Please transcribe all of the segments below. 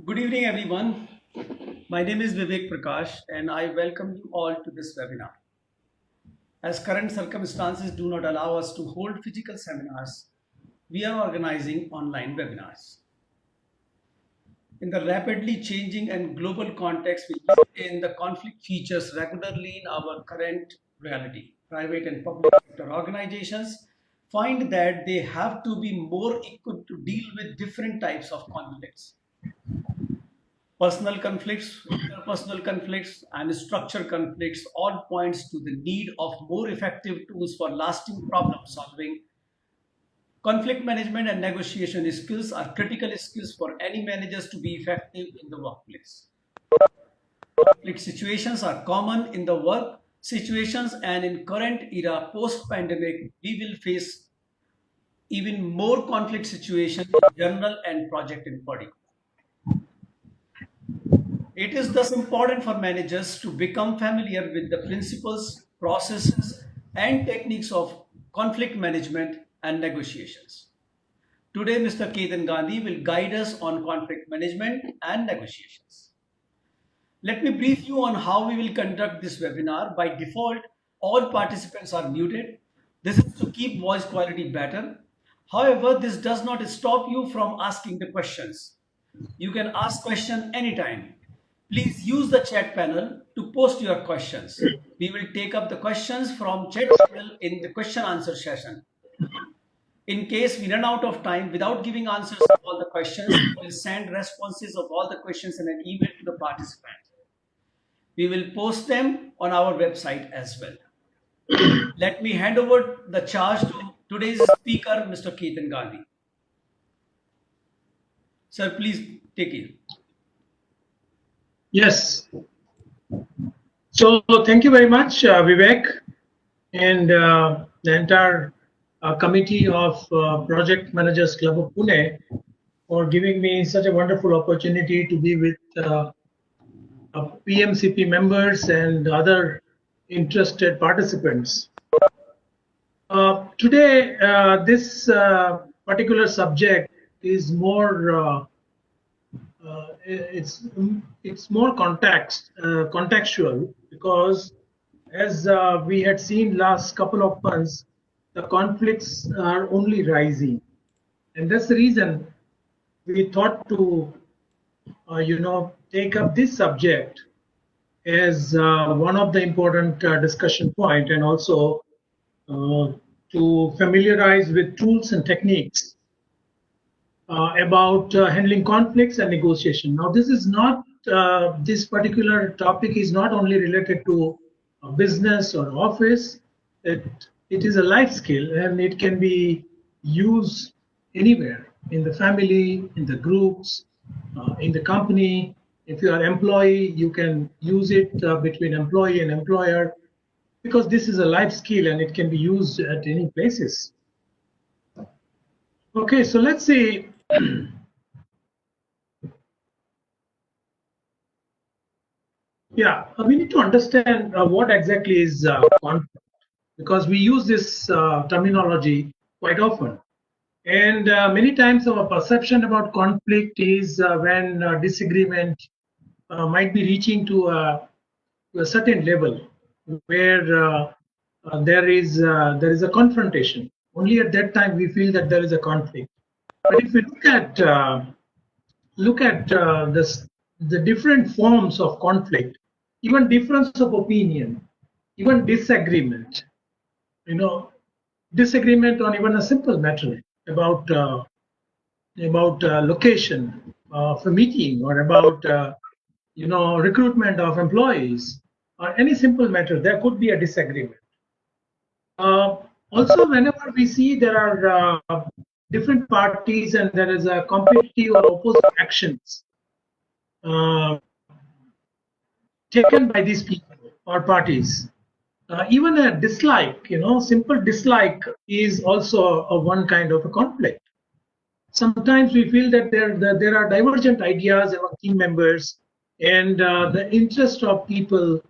Good evening, everyone. My name is Vivek Prakash, and I welcome you all to this webinar. As current circumstances do not allow us to hold physical seminars, we are organizing online webinars. In the rapidly changing and global context we live in, the conflict features regularly in our current reality. Private and public sector organizations find that they have to be more equipped to deal with different types of conflicts. Personal conflicts, interpersonal conflicts, and structure conflicts all points to the need of more effective tools for lasting problem solving. Conflict management and negotiation skills are critical skills for any managers to be effective in the workplace. Conflict situations are common in the work situations, and in current era post-pandemic, we will face even more conflict situations in general and project in particular. It is thus important for managers to become familiar with the principles, processes, and techniques of conflict management and negotiations. Today, Mr. Ketan Gandhi will guide us on conflict management and negotiations. Let me brief you on how we will conduct this webinar. By default, all participants are muted. This is to keep voice quality better. However, this does not stop you from asking the questions. You can ask questions anytime. Please use the chat panel to post your questions. We will take up the questions from chat panel in the question answer session. In case we run out of time without giving answers to all the questions, we will send responses of all the questions in an email to the participant. We will post them on our website as well. Let me hand over the charge to today's speaker, Mr. Ketan Gandhi. Sir, please take it. Yes. So thank you very much, Vivek, and the entire committee of Project Managers Club of Pune for giving me such a wonderful opportunity to be with PMCP members and other interested participants. Today, this particular subject is more it's more contextual, because as we had seen last couple of months, the conflicts are only rising, and that's the reason we thought to take up this subject as one of the important discussion point, and also to familiarize with tools and techniques about handling conflicts and negotiation. Now, this is not this particular topic is not only related to business or office. It is a life skill, and it can be used anywhere, in the family, in the groups, in the company. If you are employee, you can use it between employee and employer, because this is a life skill and it can be used at any places. Okay, so let's see. Yeah, we need to understand what exactly is conflict, because we use this terminology quite often. And many times our perception about conflict is when disagreement might be reaching to a certain level where there is a confrontation. Only at that time we feel that there is a conflict. But if we look at the different forms of conflict, even difference of opinion, even disagreement, disagreement on even a simple matter about location of a meeting, or about recruitment of employees, or any simple matter, there could be a disagreement. Also, whenever we see there are different parties and there is a competitive or opposite actions taken by these people or parties, even a dislike, simple dislike is also one kind of a conflict. Sometimes we feel that there are divergent ideas among team members, and the interest of people,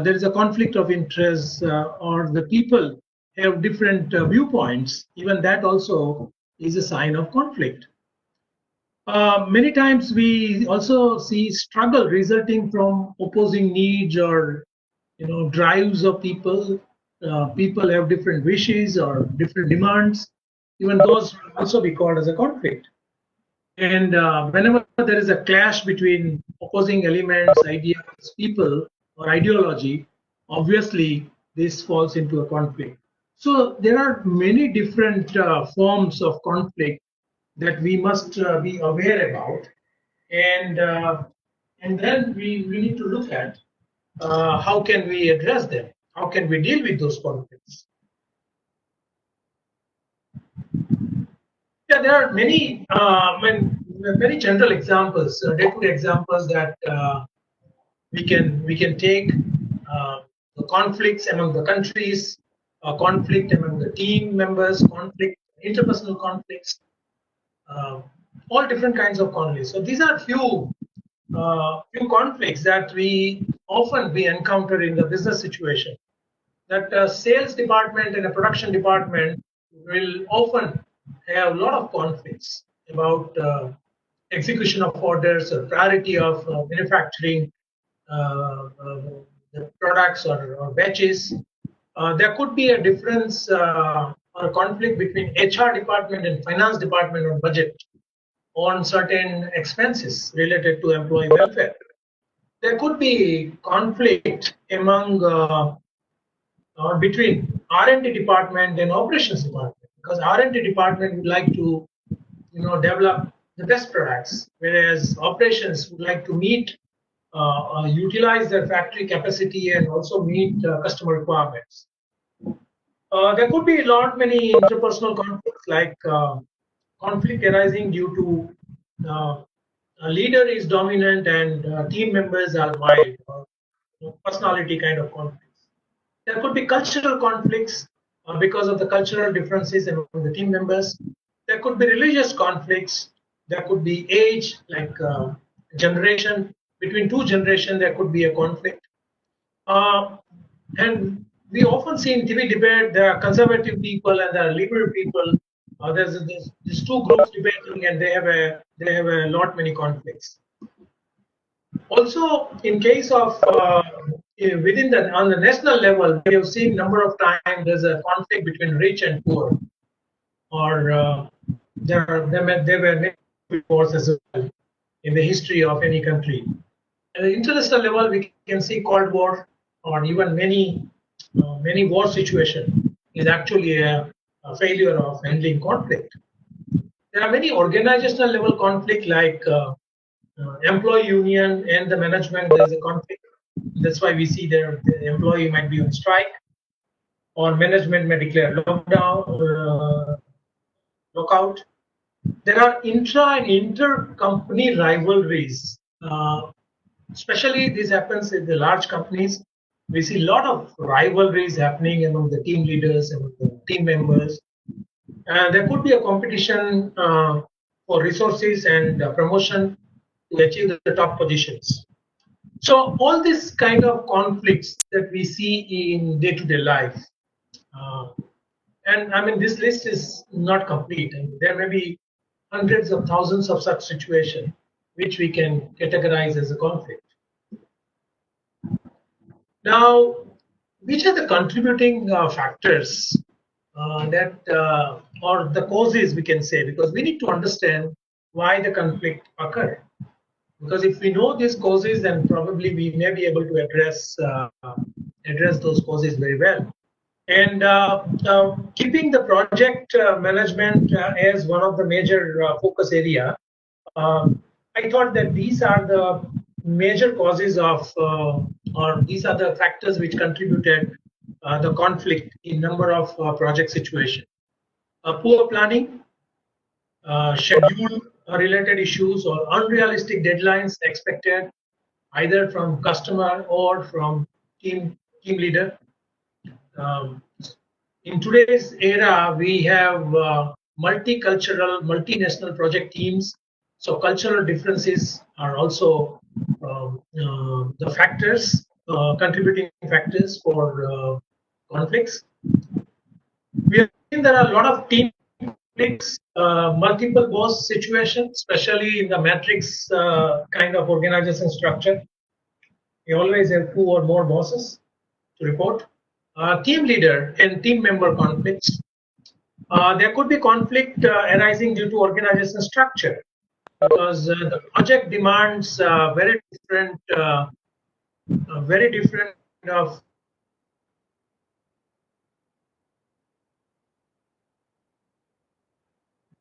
there is a conflict of interest, or the people have different viewpoints. Even that also is a sign of conflict. Many times we also see struggle resulting from opposing needs or drives of people. People have different wishes or different demands. Even those will also be called as a conflict. And whenever there is a clash between opposing elements, ideas, people, or ideology, obviously this falls into a conflict. So there are many different forms of conflict that we must be aware about, and then we need to look at how can we address them, how can we deal with those conflicts. Yeah, there are many, very general examples, day-to-day examples that we can take. The conflicts among the countries, conflict among the team members, conflict, interpersonal conflicts, uh, all different kinds of conflicts. So these are few conflicts that we encounter in the business situation. That sales department and a production department will often have a lot of conflicts about execution of orders or priority of manufacturing the products or batches. There could be a difference or a conflict between HR department and finance department on budget on certain expenses related to employee welfare. There could be conflict among or between R&D department and operations department, because R&D department would like to develop the best products, whereas operations would like to meet utilize their factory capacity and also meet customer requirements. There could be a lot many interpersonal conflicts, like conflict arising due to a leader is dominant and team members are mild, or personality kind of conflicts. There could be cultural conflicts because of the cultural differences among the team members. There could be religious conflicts. There could be age, like generation. Between two generations, there could be a conflict. Uh, and we often see in TV debate there are conservative people and there are liberal people. There's these two groups debating, and they have a lot many conflicts. Also, in case of within the on the national level, we have seen number of times there's a conflict between rich and poor, or there were many wars as well in the history of any country. At the international level, we can see Cold War or even many war situation is actually a failure of handling conflict. There are many organizational level conflict, like employee union and the management. There is a conflict. That's why we see the employee might be on strike, or management may declare lockdown, lockout. There are intra and inter-company rivalries. Especially this happens in the large companies. We see a lot of rivalries happening among the team leaders and the team members. There could be a competition for resources and promotion to achieve the top positions. So all these kind of conflicts that we see in day-to-day life, uh, and I mean this list is not complete, and there may be hundreds of thousands of such situations which we can categorize as a conflict. Now, which are the contributing factors or the causes, we can say, because we need to understand why the conflict occurred. Because if we know these causes, then probably we may be able to address those causes very well. And keeping the project management as one of the major focus area, I thought that these are the major causes of, or these are the factors which contributed the conflict in number of project situation. Poor planning, schedule related issues, or unrealistic deadlines expected either from customer or from team leader. Um, in today's era, we have multicultural, multinational project teams. So cultural differences are also the factors, contributing factors for conflicts. We have seen there are a lot of team multiple boss situation, especially in the matrix kind of organization structure. You always have two or more bosses to report. Team leader and team member conflicts. There could be conflict arising due to organization structure because the project demands very different of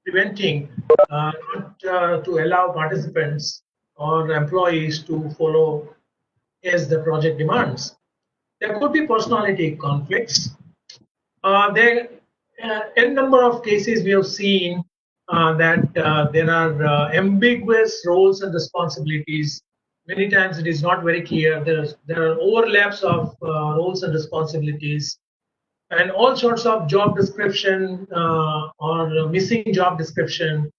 preventing, not to allow participants or employees to follow as the project demands. There could be personality conflicts. There, in number of cases, we have seen that there are ambiguous roles and responsibilities. Many times, it is not very clear. There are overlaps of roles and responsibilities, and all sorts of job description or missing job description,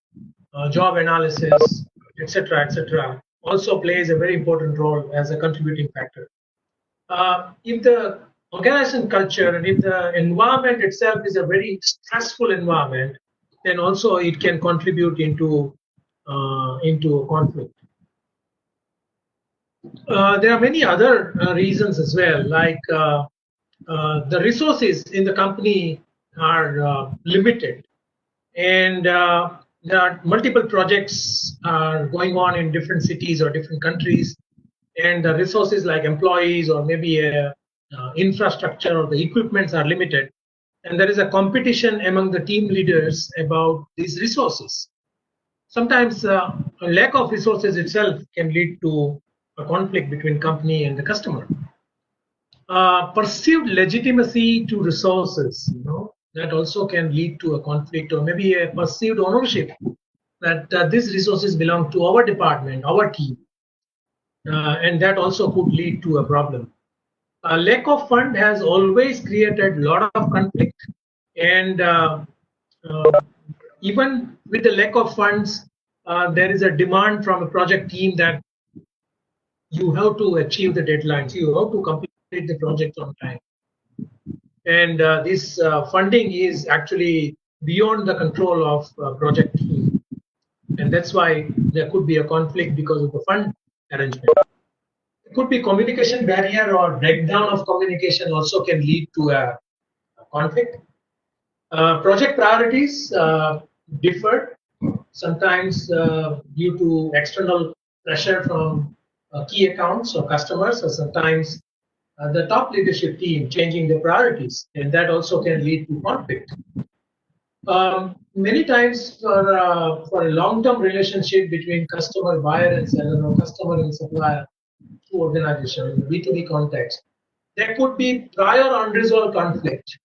job analysis, etc., etc., also plays a very important role as a contributing factor. If the organization culture and if the environment itself is a very stressful environment, then also it can contribute into a conflict. There are many other reasons as well, like the resources in the company are limited, and there are multiple projects going on in different cities or different countries, and the resources like employees or maybe infrastructure or the equipments are limited, and there is a competition among the team leaders about these resources. Sometimes a lack of resources itself can lead to a conflict between company and the customer. Perceived legitimacy to resources, that also can lead to a conflict, or maybe a perceived ownership that these resources belong to our department, our team, and that also could lead to a problem. A lack of fund has always created a lot of conflict, and uh, even with the lack of funds, there is a demand from a project team that you have to achieve the deadlines, you have to complete the project on time, and this funding is actually beyond the control of project team, and that's why there could be a conflict because of the fund arrangement. It could be communication barrier or breakdown of communication also can lead to a conflict. Project priorities differ sometimes due to external pressure from key accounts or customers, or sometimes the top leadership team changing their priorities, and that also can lead to conflict. Many times for a long-term relationship between customer, buyer, and seller, or customer and supplier to organization in the B2B context, there could be prior unresolved conflict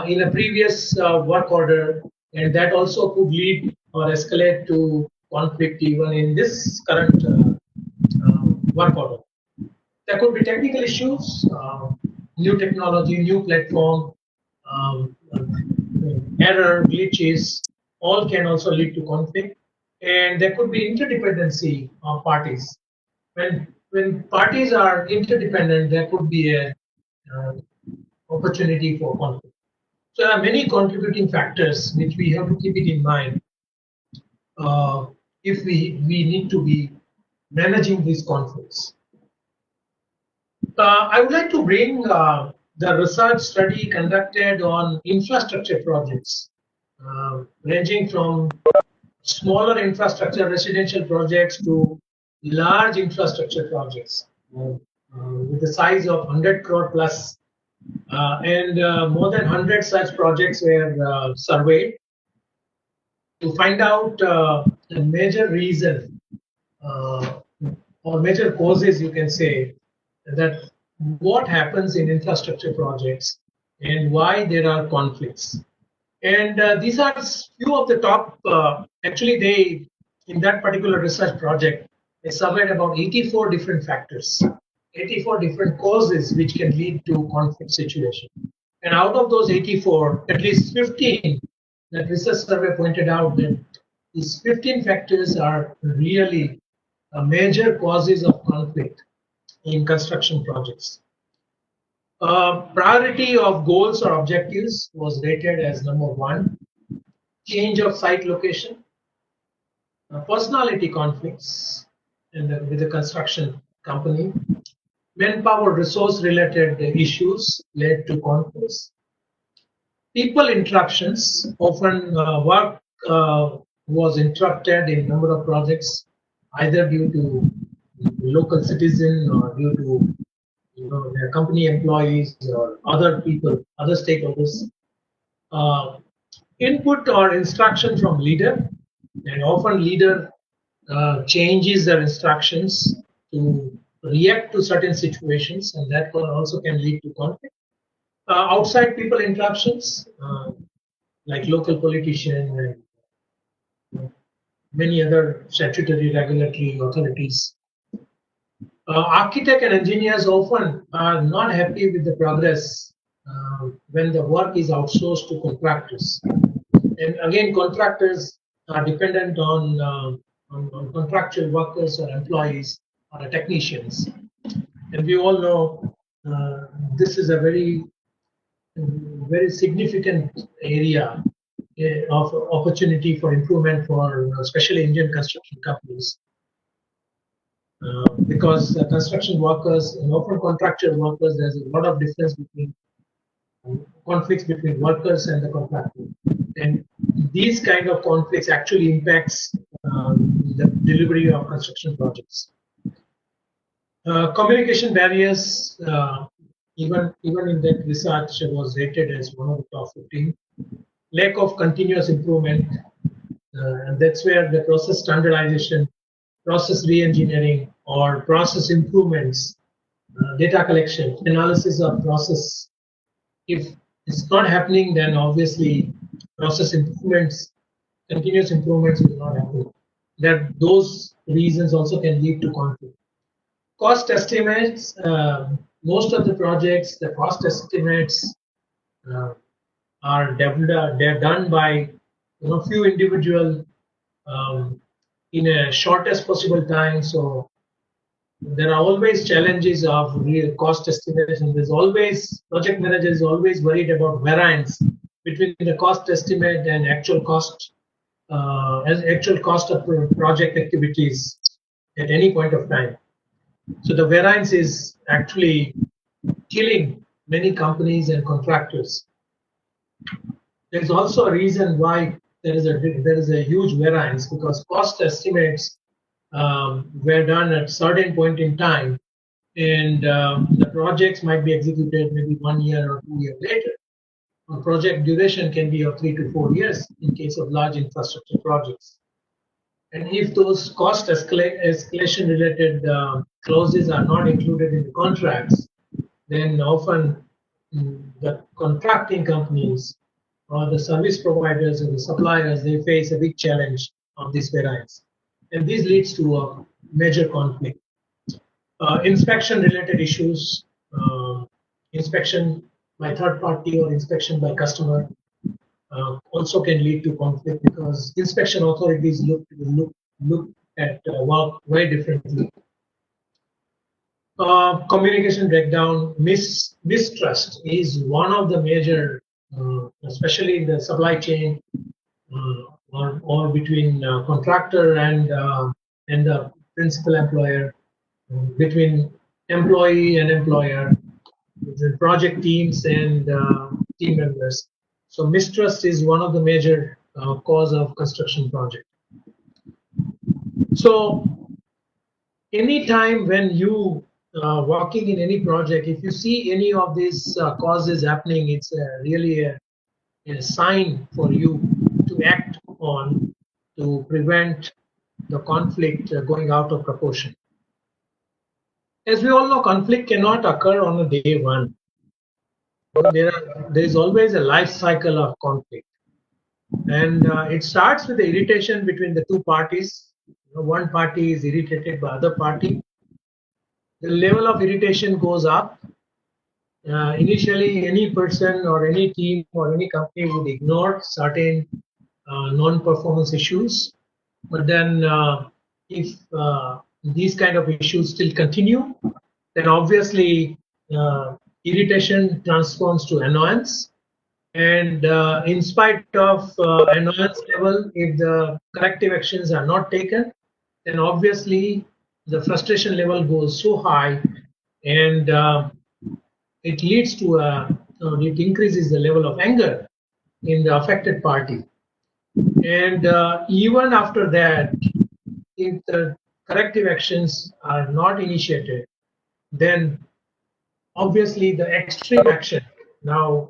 in a previous work order, and that also could lead or escalate to conflict even in this current work order. There could be technical issues, new technology, new platform, error, glitches, all can also lead to conflict. And there could be interdependency of parties. When parties are interdependent, there could be a uh, opportunity for conflict. So there are many contributing factors which we have to keep it in mind if we need to be managing these conflicts. I would like to bring the research study conducted on infrastructure projects, ranging from smaller infrastructure residential projects to large infrastructure projects with the size of 100 crore plus. And more than 100 such projects were surveyed to find out the major reason uh, or major causes, you can say, that what happens in infrastructure projects and why there are conflicts. And these are few of the top, actually they, in that particular research project, they surveyed about 84 different factors, 84 different causes which can lead to conflict situation. And out of those 84, at least 15, that research survey pointed out that these 15 factors are really major causes of conflict in construction projects. Priority of goals or objectives was rated as number one. change of site location, personality conflicts with the construction company, manpower resource related issues led to conflicts, people interruptions, often work was interrupted in number of projects, either due to local citizen or due to their company employees or other people, other stakeholders. Uh, Input or instruction from leader, and often leader changes their instructions to react to certain situations, and that also can lead to conflict. Outside people interruptions, like local politician and many other statutory regulatory authorities. Architect and engineers often are not happy with the progress when the work is outsourced to contractors. And again, contractors are dependent on contractual workers or employees or technicians. And we all know this is a very significant area of opportunity for improvement for especially Indian construction companies. Because construction workers and often contractual workers, there's a lot of difference between conflicts between workers and the contractor, and these kind of conflicts actually impacts the delivery of construction projects. Communication barriers, even in that research, was rated as one of the top 15. Lack of continuous improvement, and that's where the process standardization, process re-engineering, or process improvements, data collection, analysis of process. If it's not happening, then obviously process improvements, continuous improvements will not happen. That those reasons also can lead to conflict. Cost estimates. Most of the projects, the cost estimates are developed. They're done by few individual in a shortest possible time. So there are always challenges of real cost estimation. There's always project manager is always worried about variance between the cost estimate and actual cost of project activities at any point of time. So the variance is actually killing many companies and contractors. There's also a reason why there is a huge variance, because cost estimates were done at certain point in time, and the projects might be executed maybe 1 year or 2 years later. A project duration can be of 3 to 4 years in case of large infrastructure projects. And if those cost escalation related clauses are not included in the contracts, then often the contracting companies or the service providers or the suppliers, they face a big challenge of this variance. And this leads to a major conflict. Inspection related issues, inspection by third party or inspection by customer also can lead to conflict, because inspection authorities look at work very differently. Communication breakdown, mistrust is one of the major, especially in the supply chain or between contractor and the principal employer, between employee and employer, between project teams and team members. So mistrust is one of the major cause of construction project. So anytime when you working in any project, if you see any of these causes happening, it's really a sign for you to act on to prevent the conflict going out of proportion. As we all know, conflict cannot occur on a day one. There is always a life cycle of conflict, and it starts with the irritation between the two parties. One party is irritated by other party. The level of irritation goes up. Initially, any person or any team or any company would ignore certain non-performance issues, but then if these kind of issues still continue, then obviously irritation transforms to annoyance, And in spite of annoyance level, if the corrective actions are not taken, then obviously the frustration level goes so high, and it leads to it increases the level of anger in the affected party. And even after that, if the corrective actions are not initiated, then obviously the extreme action now,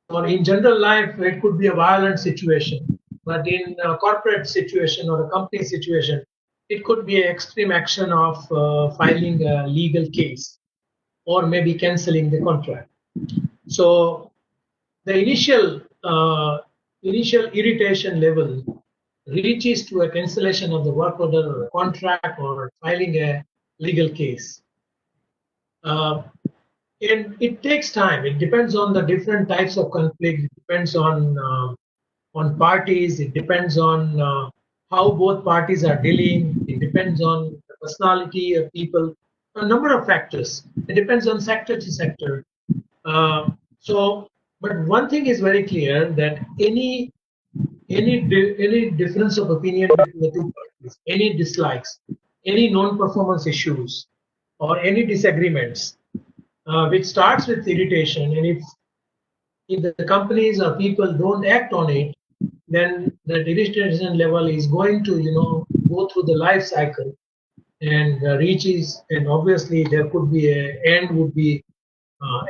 or in general life, it could be a violent situation, but in a corporate situation or a company situation, it could be an extreme action of filing a legal case or maybe canceling the contract. So the initial irritation level reaches to a cancellation of the work order or a contract or filing a legal case. And it takes time. It depends on the different types of conflict. It depends on parties. It depends on how both parties are dealing. It depends on the personality of people. A number of factors. It depends on sector to sector. So, but one thing is very clear that any difference of opinion between the two parties, any dislikes, any non-performance issues, or any disagreements, which starts with irritation, and if the companies or people don't act on it, then the irritation level is going to go through the life cycle and reaches, and obviously there could be a end would be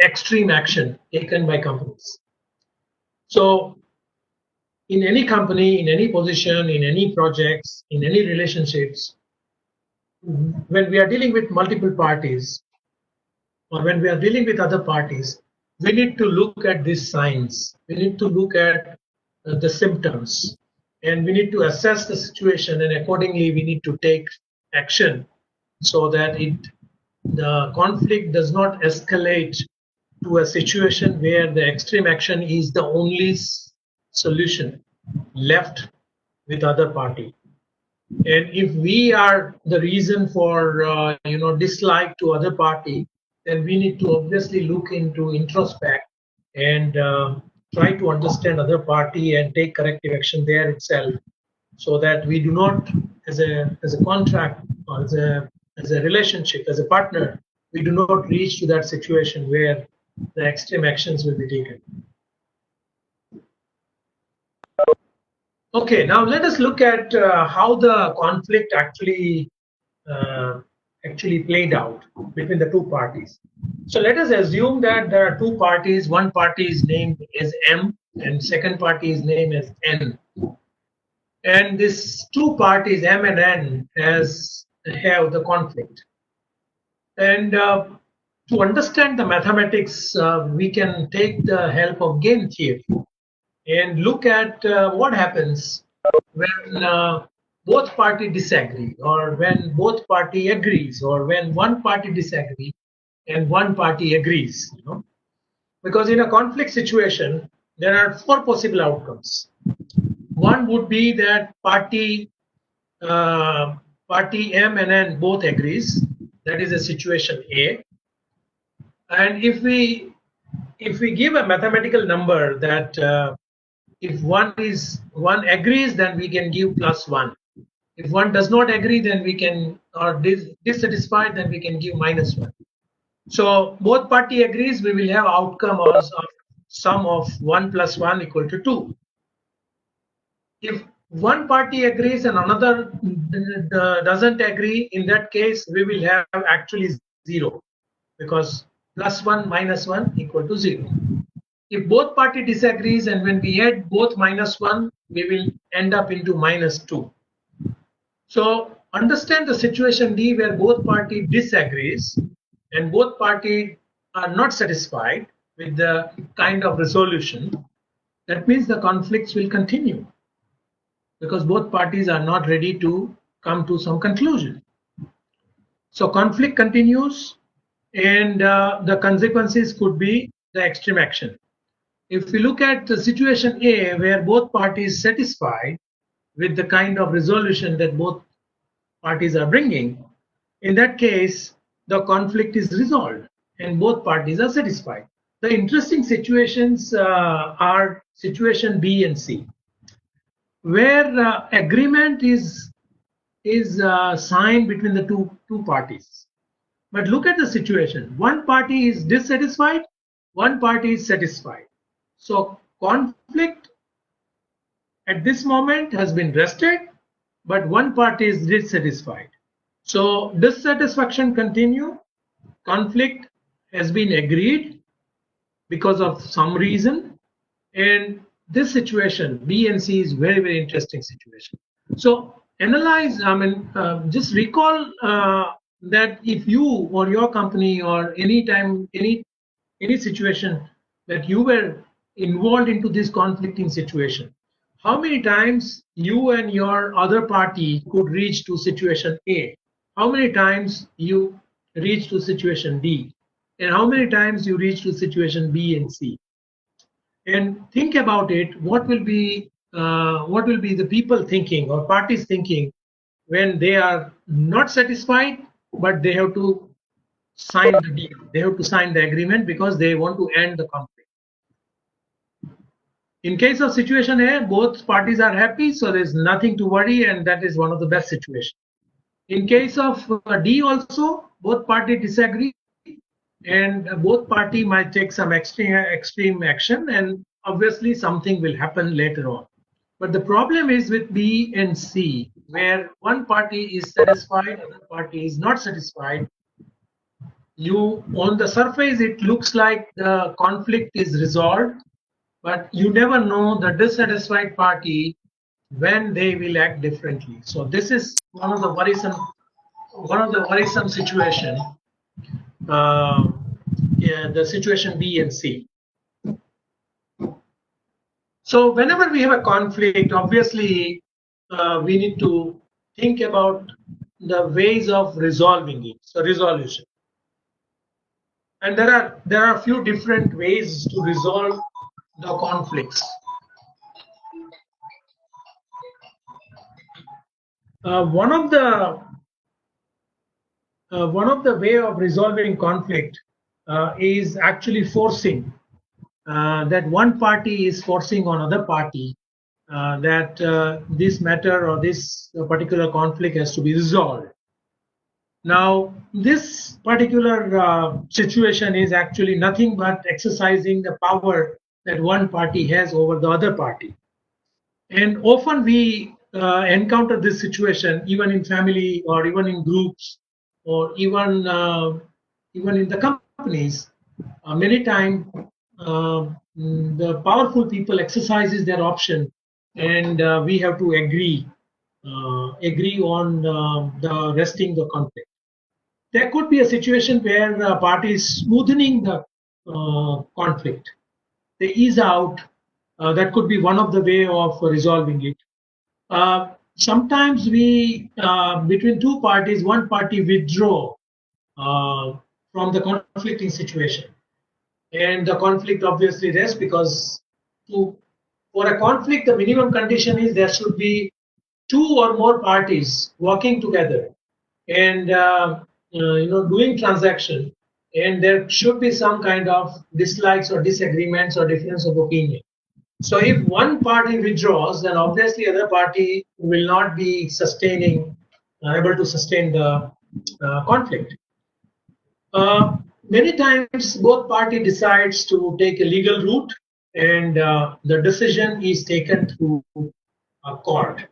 extreme action taken by companies. So in any company, in any position, in any projects, in any relationships, when we are dealing with multiple parties or when we are dealing with other parties, we need to look at these signs. We need to look at the symptoms, and we need to assess the situation, and accordingly we need to take action so that the conflict does not escalate to a situation where the extreme action is the only solution left with other party. And if we are the reason for dislike to other party, then we need to obviously look into introspect and try to understand other party and take corrective action there itself, so that we do not, as a contract or as a relationship, as a partner, we do not reach to that situation where the extreme actions will be taken. Okay, now let us look at how the conflict uh, actually played out between the two parties. So let us assume that there are two parties. One party is named as M, and second party is named as N. And these two parties, M and N, have the conflict. And to understand the mathematics, we can take the help of game theory and look at what happens when both party disagree, or when both party agrees, or when one party disagree and one party agrees. Because in a conflict situation, there are four possible outcomes. One would be that party M and N both agrees. That is a situation A. And if we give a mathematical number that if one agrees, then we can give +1. If one does not agree, then we can, or dissatisfied, then we can give -1. So both party agrees, we will have outcome of sum of 1 + 1 equal to 2. If one party agrees and another doesn't agree, in that case we will have actually 0, because +1 - 1 equal to 0. If both party disagrees, and when we add both -1, we will end up into -2. So understand the situation D, where both party disagrees and both party are not satisfied with the kind of resolution. That means the conflicts will continue, because both parties are not ready to come to some conclusion. So conflict continues, and the consequences could be the extreme action. If we look at the situation A, where both parties satisfied with the kind of resolution that both parties are bringing, in that case, the conflict is resolved and both parties are satisfied. The interesting situations are situation B and C, where agreement is signed between the two parties. But look at the situation. One party is dissatisfied, one party is satisfied. So conflict at this moment has been rested, but one party is dissatisfied. So dissatisfaction continue, conflict has been agreed because of some reason, and this situation B and C is very interesting situation. So analyze, I mean, just recall that if you or your company or any time any situation that you were involved into this conflicting situation, how many times you and your other party could reach to situation A, how many times you reach to situation D, and how many times you reach to situation B and C. And think about it, what will be the people thinking or parties thinking when they are not satisfied, but they have to sign the deal, they have to sign the agreement because they want to end the conflict. In case of situation A, both parties are happy, so there's nothing to worry, and that is one of the best situations. In case of D also, both parties disagree, and both party might take some extreme action, and obviously something will happen later on. But the problem is with B and C, where one party is satisfied, other party is not satisfied. You, on the surface, it looks like the conflict is resolved, but you never know the dissatisfied party when they will act differently. So this is one of the worrisome situation. Yeah, the situation B and C. So whenever we have a conflict, obviously we need to think about the ways of resolving it. So resolution, and there are a few different ways to resolve the conflicts. One of the way of resolving conflict is actually forcing, that one party is forcing on other party that this matter or this particular conflict has to be resolved. Now, this particular situation is actually nothing but exercising the power that one party has over the other party. And often we encounter this situation even in family or even in groups or even in the companies. Many times the powerful people exercises their option, and we have to agree on the resting the conflict. There could be a situation where the party is smoothing the conflict. They ease out. That could be one of the way of resolving it. Sometimes we, between two parties, one party withdraw from the conflicting situation, and the conflict obviously rests because for a conflict, the minimum condition is there should be two or more parties working together and doing transaction, and there should be some kind of dislikes or disagreements or difference of opinion. So if one party withdraws, then obviously other party will not be able to sustain the conflict. Many times both party decides to take a legal route, and the decision is taken through a court,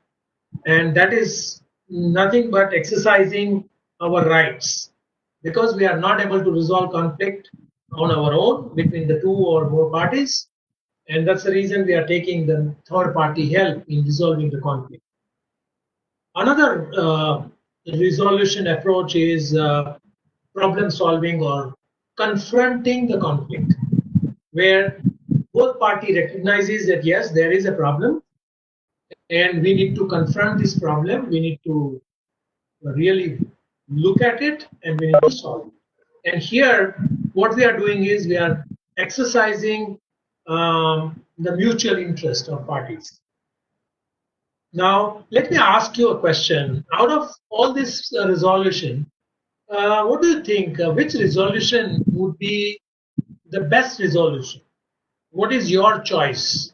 and that is nothing but exercising our rights, because we are not able to resolve conflict on our own between the two or more parties, and that's the reason we are taking the third party help in resolving the conflict. Another resolution approach is problem solving or confronting the conflict, where both party recognizes that yes, there is a problem and we need to confront this problem, we need to really look at it, and we need to solve it. And here what we are doing is we are exercising the mutual interest of parties. Now let me ask you a question. Out of all this resolution, what do you think, which resolution would be the best resolution? What is your choice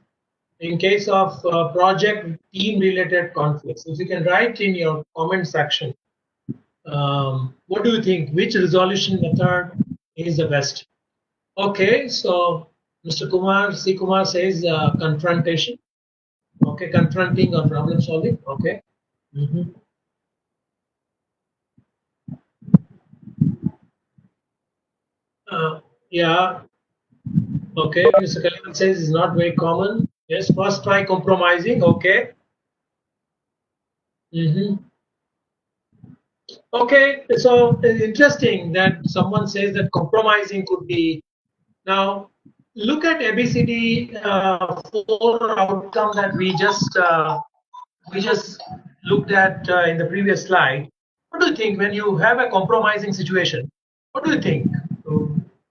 in case of project team related conflicts? If you can write in your comment section, what do you think? Which resolution method is the best? Okay, so Mr. Kumar, C. Kumar says confrontation. Okay, confronting or problem solving. Okay. Mhm. Yeah. Okay. Mr. Kaliman says it's not very common. Yes. First try compromising. Okay. Hmm. Okay. So it's interesting that someone says that compromising could be. Now look at ABCD four outcome that we just looked at in the previous slide. What do you think when you have a compromising situation? What do you think?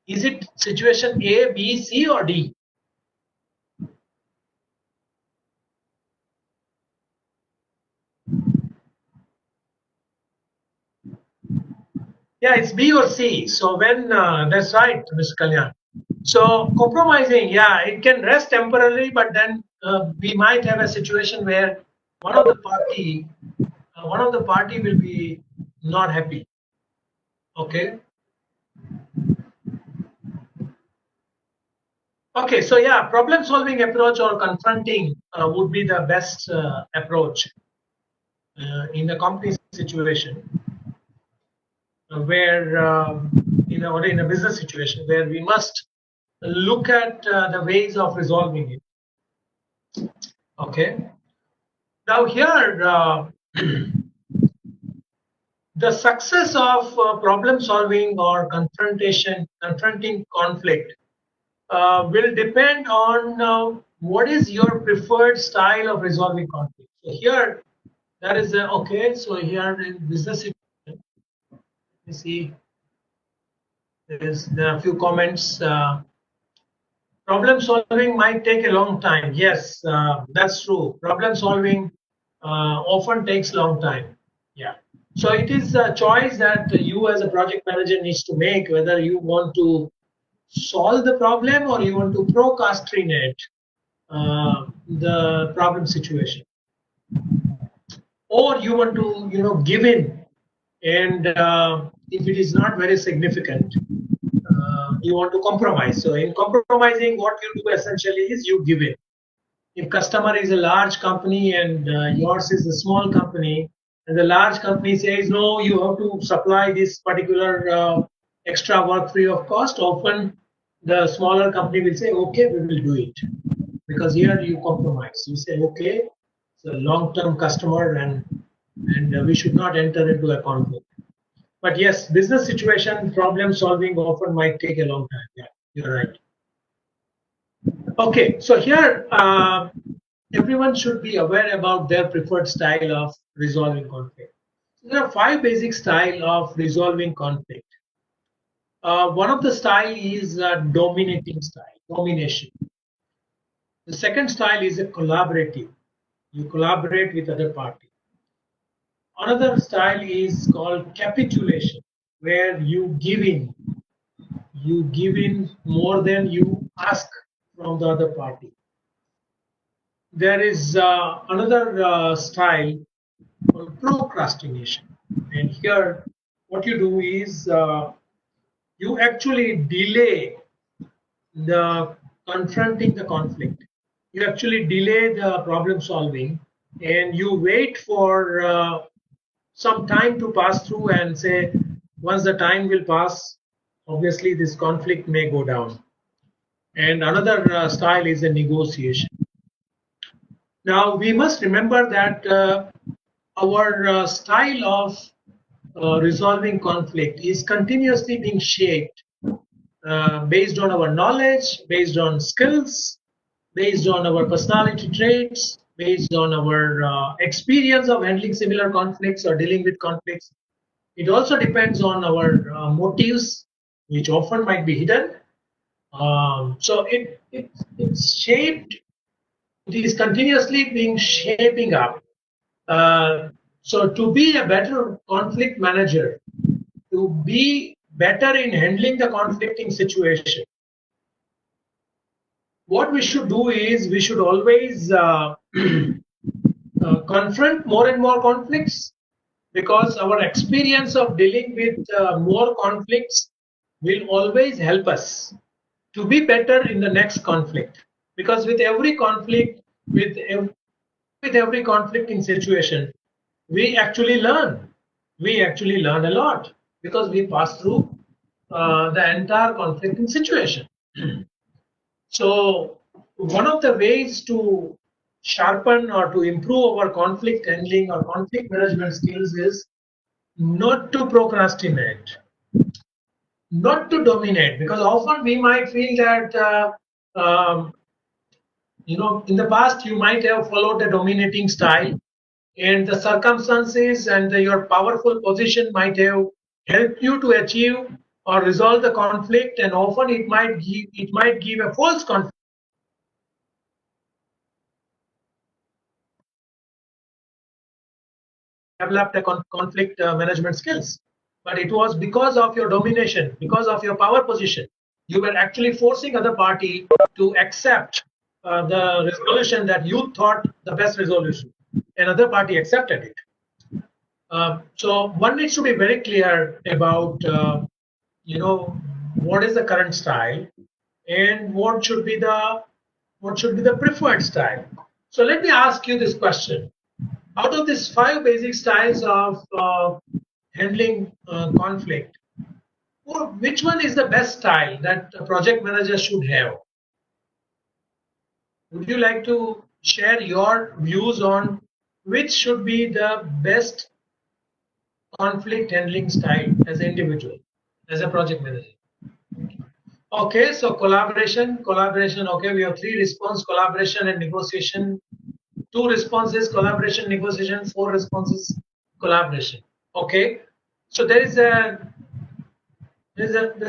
Is it situation A, B, C, or D? Yeah, it's B or C. So when that's right, Mr. Kalyan. So compromising, yeah, it can rest temporarily, but then we might have a situation where one of the party, one of the party will be not happy. Okay. Okay. So yeah, problem solving approach or confronting would be the best approach in the company situation where or in a business situation where we must look at the ways of resolving it. Okay. Now here, the success of problem solving or confronting conflict will depend on what is your preferred style of resolving conflict. So here, that is okay. So here in business situation, you see, there are a few comments. Problem solving might take a long time. Yes, that's true. Problem solving often takes long time. Yeah. So it is a choice that you as a project manager needs to make whether you want to solve the problem or you want to procrastinate the problem situation, or you want to give in, and if it is not very significant, you want to compromise. So in compromising, what you do essentially is you give in. If customer is a large company and yours is a small company, and the large company says no, you have to supply this particular extra work free of cost, often the smaller company will say okay, we will do it, because here you compromise. You say okay, it's a long term customer, and we should not enter into a conflict. But yes, business situation problem solving often might take a long time. Yeah, you're right. Okay, so here everyone should be aware about their preferred style of resolving conflict. There are five basic style of resolving conflict. One of the style is dominating style, domination. The second style is a collaborative. You collaborate with other party. Another style is called capitulation, where you give in more than you ask from the other party. There is another style called procrastination, and here what you do is you actually delay the confronting the conflict. You actually delay the problem solving, and you wait for some time to pass through and say once the time will pass, obviously this conflict may go down. And another style is a negotiation. Now we must remember that our style of resolving conflict is continuously being shaped based on our knowledge, based on skills, based on our personality traits, based on our experience of handling similar conflicts or dealing with conflicts. It also depends on our motives, which often might be hidden. It's shaped. It is continuously being shaping up. So to be a better conflict manager, to be better in handling the conflicting situation, what we should do is we should always confront more and more conflicts, because our experience of dealing with more conflicts will always help us to be better in the next conflict. Because with every conflict, with every conflicting situation, we actually learn. We actually learn a lot because we pass through the entire conflicting situation. So, one of the ways to sharpen or to improve our conflict handling or conflict management skills is not to procrastinate, not to dominate, because often we might feel that in the past you might have followed a dominating style, and the circumstances and your powerful position might have helped you to achieve or resolve the conflict, and often it might give a false conflict. Developed a conflict management skills, but it was because of your domination, because of your power position. You were actually forcing other party to accept the resolution that you thought the best resolution. Another party accepted it. So one needs to be very clear about you know what is the current style and what should be the preferred style. So let me ask you this question: out of these 5 basic styles of handling conflict, which one is the best style that a project manager should have? Would you like to share your views on which should be the best conflict handling style as an individual, as a project manager? Okay, so collaboration. Okay, we have 3 responses: collaboration and negotiation. 2 responses: collaboration, negotiation. 4 responses: collaboration. Okay, so there's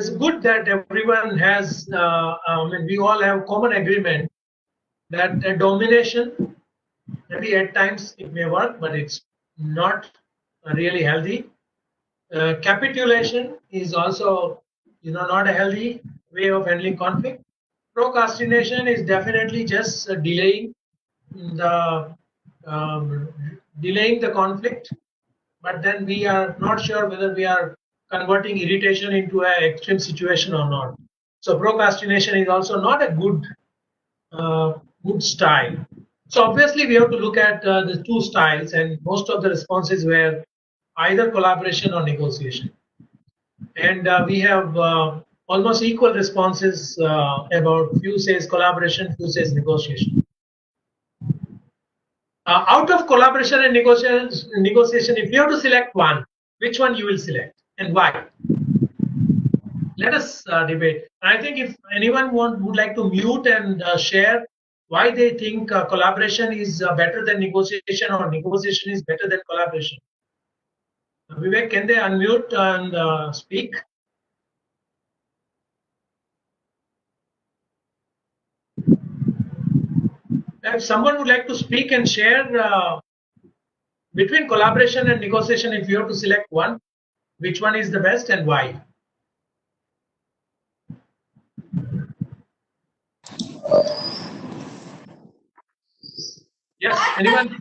good that everyone has. I mean, we all have common agreement that domination, maybe at times it may work, but it's not really healthy. Capitulation is also, not a healthy way of handling conflict. Procrastination is definitely just the um, delaying the conflict, but then we are not sure whether we are converting irritation into an extreme situation or not. So procrastination is also not a good style. So obviously we have to look at the 2 styles, and most of the responses were either collaboration or negotiation. And we have almost equal responses about few says collaboration, few says negotiation. Out of collaboration and negotiation, if you have to select one, which one you will select and why? Let us debate. I think if anyone would like to mute and share why they think collaboration is better than negotiation or negotiation is better than collaboration. Vivek, can they unmute and speak? If someone would like to speak and share between collaboration and negotiation, if you have to select one, which one is the best and why? Yes, anyone?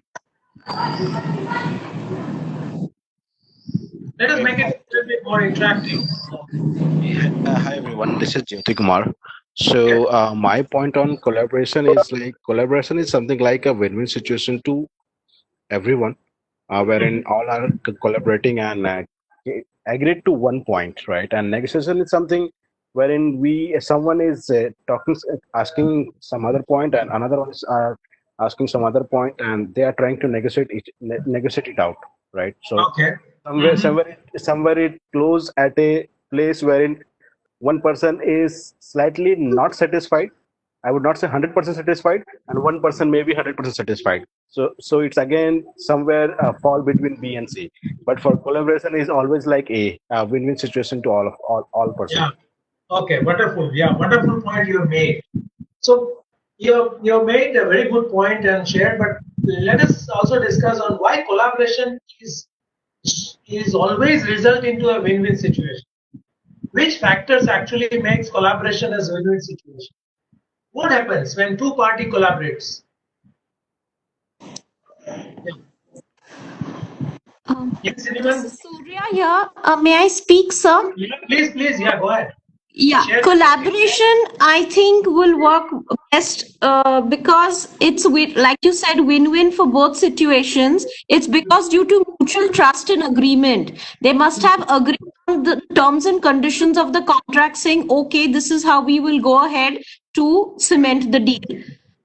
Let us make it a little bit more interactive. Hi everyone, this is Jyoti Kumar. Okay. So my point on collaboration is like collaboration is something like a win-win situation to everyone, wherein all are collaborating and agreed to one point, right? And negotiation is something wherein someone is asking some other point, and another one is asking some other point, and they are trying to negotiate it out, right? So Okay. somewhere, somewhere it close at a place wherein one person is slightly not satisfied. I would not say 100% satisfied, and one person may be 100% satisfied. So it's again somewhere fall between B and C. But for collaboration is always like a win-win situation to all person. Yeah. Okay. Wonderful. Yeah. Wonderful point you have made. So you have made a very good point and shared, but let us also discuss on why collaboration is always result into a win-win situation. Which factors actually makes collaboration as win-win situation? what happens when two party collaborates? Yes, This anyone? is Surya here. May I speak, sir? Yeah, please, yeah, go ahead. Yeah, Share. collaboration I think will work best because it's like you said, win-win for both situations. It's because due to mutual trust and agreement, they must have agreed on the terms and conditions of the contract, saying, okay, this is how we will go ahead to cement the deal.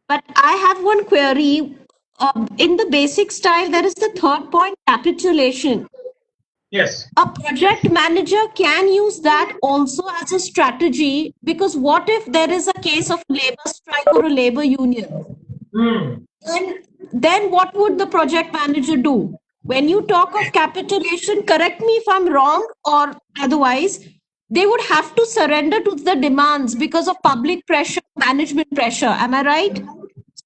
But I have one query. In the basic style, there is the third point, capitulation. Yes. A project manager can use that also as a strategy, because what if there is a case of labor strike or a labor union? Hmm. Then what would the project manager do? When you talk of capitulation, correct me if I'm wrong or otherwise, they would have to surrender to the demands because of public pressure, management pressure. Am I right?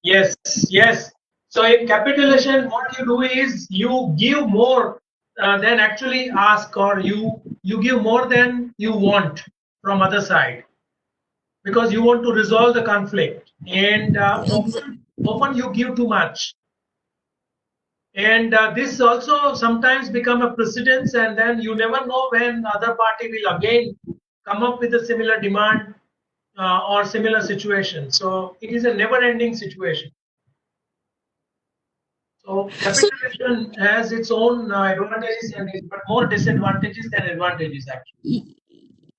Yes, yes. So in capitulation, what you do is you give more than actually ask, or you give more than you want from other side, because you want to resolve the conflict, and often you give too much, and this also sometimes become a precedence, and then you never know when other party will again come up with a similar demand or similar situation. So it is a never-ending situation. So So capitalization has its own advantages, and but more disadvantages than advantages actually.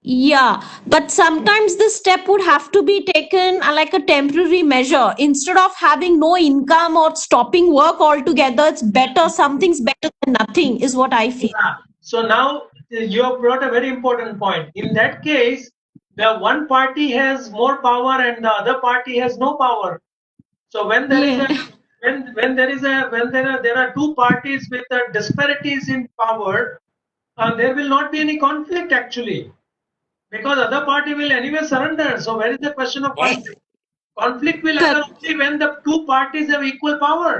yeah, but sometimes this step would have to be taken like a temporary measure. Instead of having no income or stopping work altogether, it's better, something's better than nothing, is what I feel. Yeah. So now you have brought a very important point. In that case, the one party has more power and the other party has no power. So when there is Yeah. a when there is a when there are two parties with disparities in power, there will not be any conflict actually, because other party will anyway surrender. So where is the question of Eh, conflict? Conflict will occur Correct. only when the two parties have equal power,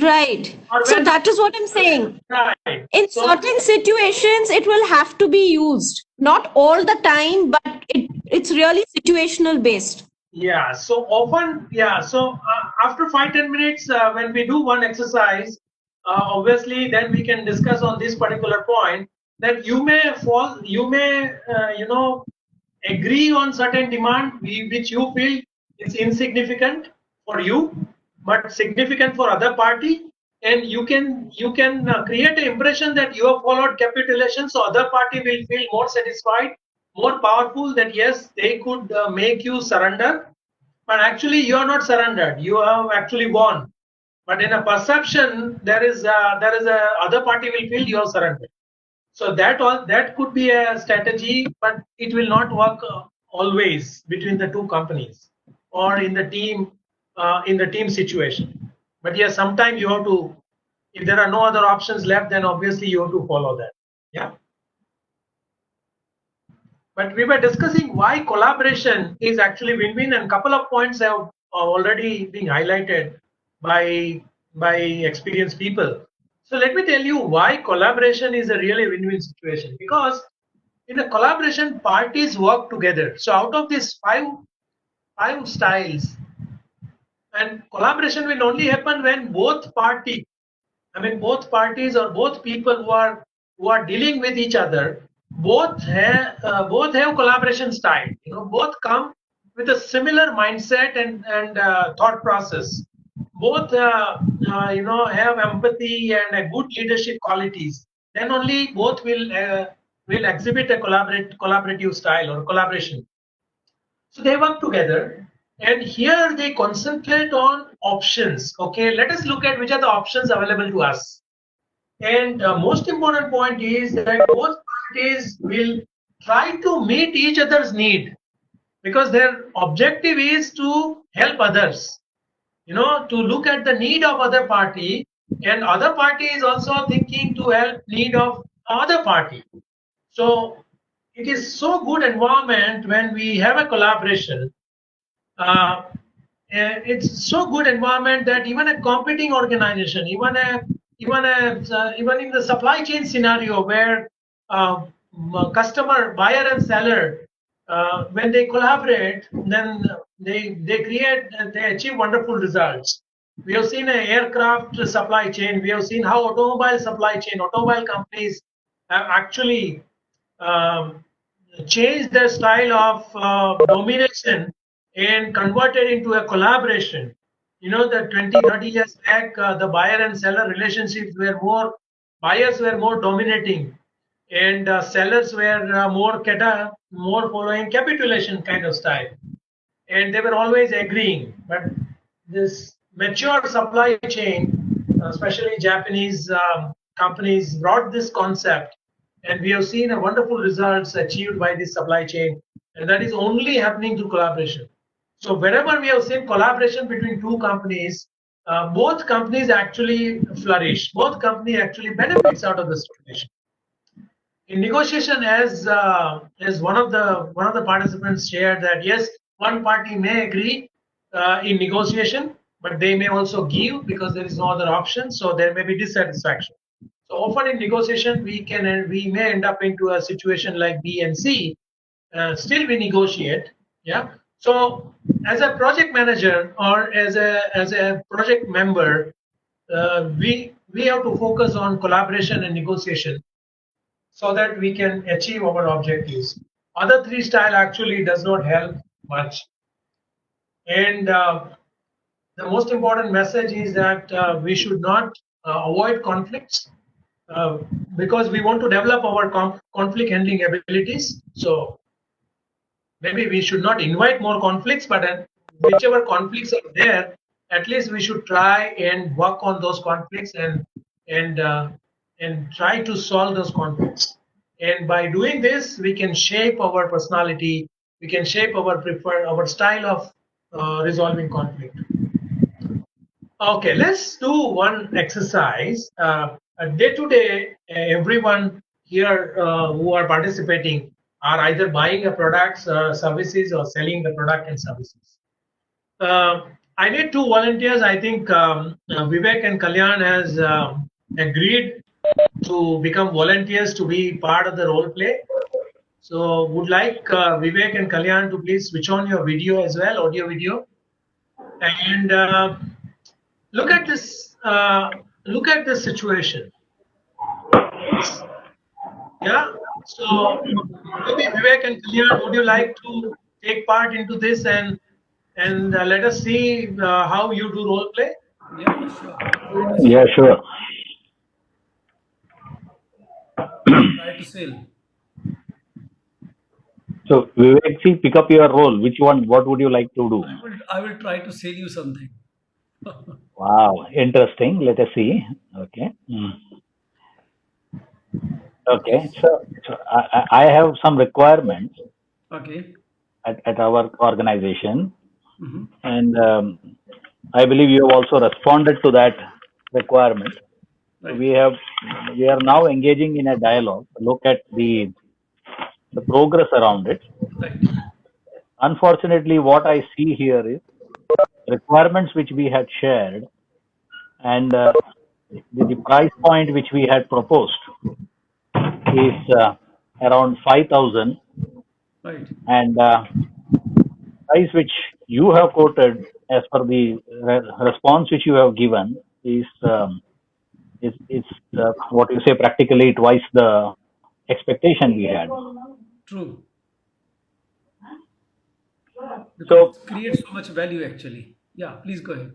Right. or So when that is what I'm saying. right. In So certain situations, it will have to be used. Not all the time, but it's really situational based. yeah, so often, yeah, so after 5-10 minutes, when we do one exercise, obviously, then we can discuss on this particular point, that you may, agree on certain demand which you feel is insignificant for you, but significant for other party, and you can create an impression that you have followed capitulation, so other party will feel more satisfied, more powerful, that yes, they could make you surrender, but actually you are not surrendered, you have actually won. But in a perception, there is a other party will feel you have surrendered. So that could be a strategy, but it will not work always between the two companies or in the team situation. But yes, sometimes you have to. If there are no other options left, then obviously you have to follow that. Yeah. But we were discussing why collaboration is actually win-win, and couple of points have already been highlighted by experienced people. So let me tell you why collaboration is a really win-win situation. Because in a collaboration, parties work together. So out of these five styles, and collaboration will only happen when both parties or both people who are dealing with each other, both have collaboration style. Both come with a similar mindset and thought process. Both have empathy and a good leadership qualities. Then only both will exhibit a collaborative style or collaboration. So they work together, and here they concentrate on options. Okay, let us look at which are the options available to us. And most important point is that both parties will try to meet each other's need, because their objective is to help others. To look at the need of other party, and other party is also thinking to help need of other party. So it is so good environment when we have a collaboration. It's so good environment that even a competing organization, even in the supply chain scenario where customer, buyer and seller, when they collaborate, then they achieve wonderful results. We have seen an aircraft supply chain. We have seen how automobile companies have actually um, changed their style of domination and converted into a collaboration. You know that 20, 30 years back, the buyer and seller relationships were more, buyers were more dominating, and sellers were more following capitulation kind of style, and they were always agreeing. But this mature supply chain, especially Japanese companies, brought this concept, and we have seen a wonderful results achieved by this supply chain, and that is only happening through collaboration. So wherever we have seen collaboration between two companies, both companies actually flourish. Both company actually benefits out of the situation. In negotiation, as one of the participants shared, that yes, one party may agree in negotiation, but they may also give because there is no other option, so there may be dissatisfaction. So often in negotiation we may end up into a situation like B and C. Still we negotiate. Yeah. So as a project manager or as a project member, we have to focus on collaboration and negotiation so that we can achieve our objectives. Other three style actually does not help much. And the most important message is that we should not avoid conflicts uh, because we want to develop our conflict handling abilities. So maybe we should not invite more conflicts, but whichever conflicts are there, at least we should try and work on those conflicts and uh, and try to solve those conflicts. And by doing this, we can shape our personality. We can shape our style of resolving conflict. Okay, let's do one exercise. Day to day, everyone here who are participating are either buying a products, services, or selling the product and services. I need two volunteers. I think Vivek and Kalyan has agreed to become volunteers to be part of the role play. So, would like Vivek and Kalyan to please switch on your video as well, audio video, and look at this. Look at this situation. Yeah. So maybe Vivek and Kalyan, would you like to take part into this and let us see how you do role play? Yeah, sure. Yeah, sure. Try to sell. So, Vivek, see, pick up your role. Which one? What would you like to do? I will try to sell you something. Wow, interesting. Let us see. Okay. Okay. So I have some requirements Okay. at our organization, Mm-hmm. and I believe you have also responded to that requirement. So Right. we are now engaging in a dialogue. Look at the progress around it. Right. Unfortunately, what I see here is requirements which we had shared and the price point which we had proposed is around 5,000, Right. and price which you have quoted as per the response which you have given is what you say, practically twice the expectation we had. True. Because So it creates so much value actually. Yeah. Please go ahead.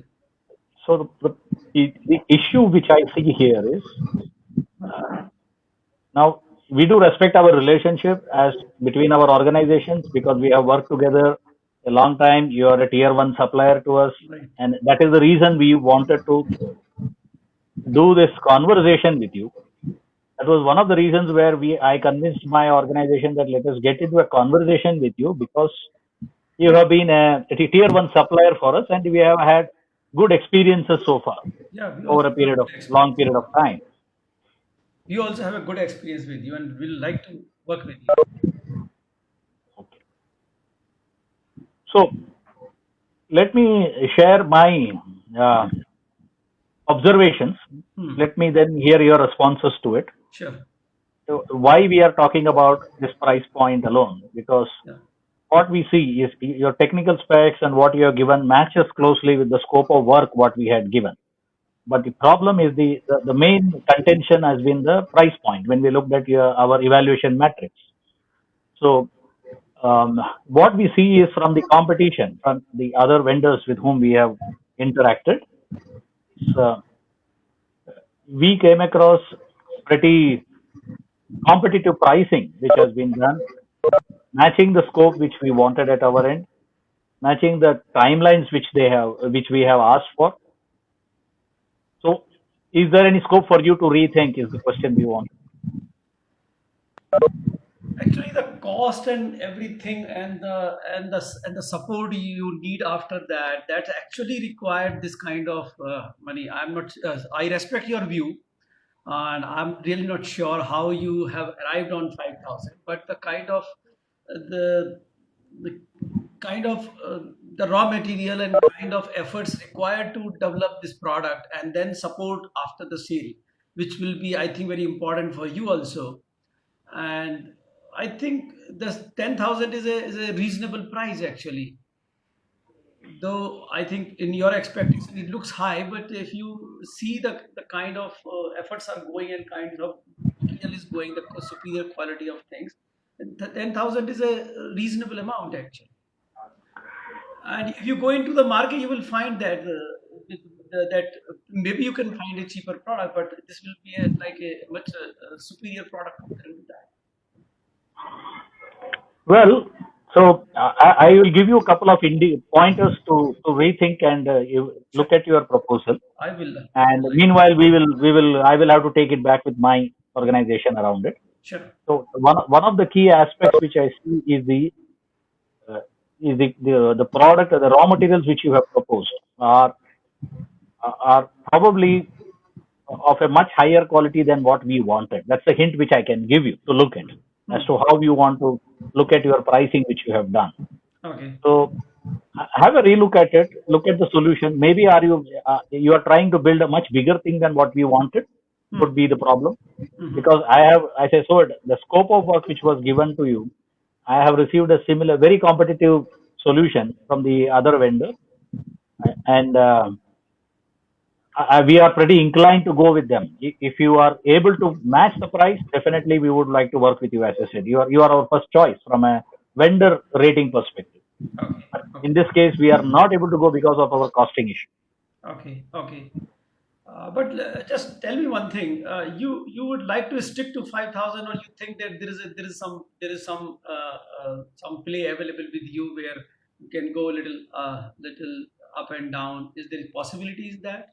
the issue which I see here is, now we do respect our relationship as between our organizations because we have worked together a long time. You are a tier one supplier to us, Right. and that is the reason we wanted to do this conversation with you. That was one of the reasons where I convinced my organization that let us get into a conversation with you, because you have been a tier one supplier for us, and we have had good experiences so far Yeah. We over also a have period of good long experience. period of time. We also have a good experience with you, and we'll like to work with you. Okay. So let me share my uh, observations. Hmm. Let me then hear your responses to it. Sure. So why we are talking about this price point alone? Because Yeah. what we see is your technical specs and what you have given matches closely with the scope of work what we had given. But the problem is the main contention has been the price point when we looked at our evaluation metrics. So what we see is from the competition, from the other vendors with whom we have interacted, uh, we came across pretty competitive pricing which has been done, matching the scope which we wanted at our end, matching the timelines which we have asked for. So, is there any scope for you to rethink? Is the question we want. Actually, the cost and everything, and the support you need after that, that actually required this kind of money. I'm not. I respect your view, and I'm really not sure how you have arrived on 5,000. But the the kind of the raw material and kind of efforts required to develop this product and then support after the sale, which will be, I think, very important for you also. And I think the 10,000 is a reasonable price actually. Though I think in your expectation it looks high, but if you see the kind of efforts are going and kind of material is going, the superior quality of things, the 10,000 is a reasonable amount actually. And if you go into the market, you will find that that maybe you can find a cheaper product, but this will be like a much superior product compared to that. Well, so I will give you a couple of pointers to rethink and Sure, look at your proposal. I will. And Like, meanwhile, I will have to take it back with my organization around it. sure. So one of the key aspects which I see uh, is the product or the raw materials which you have proposed are probably of a much higher quality than what we wanted. That's a hint which I can give you to look at as Hmm. to how you want to look at your pricing which you have done. Okay. So have a relook at it. Look at the solution. Maybe you are trying to build a much bigger thing than what we wanted. Hmm. Could be the problem Hmm. because as I said, the scope of work which was given to you, I have received a similar, very competitive solution from the other vendor, and we are pretty inclined to go with them. If you are able to match the price, definitely we would like to work with you. As I said, you are our first choice from a vendor rating perspective. Okay. But in Okay. this case, we are not able to go because of our costing issue. Okay. Okay. But just tell me one thing. You would like to stick to 5,000, or you think that there is some play available with you where you can go a little up and down. Is there possibilities that?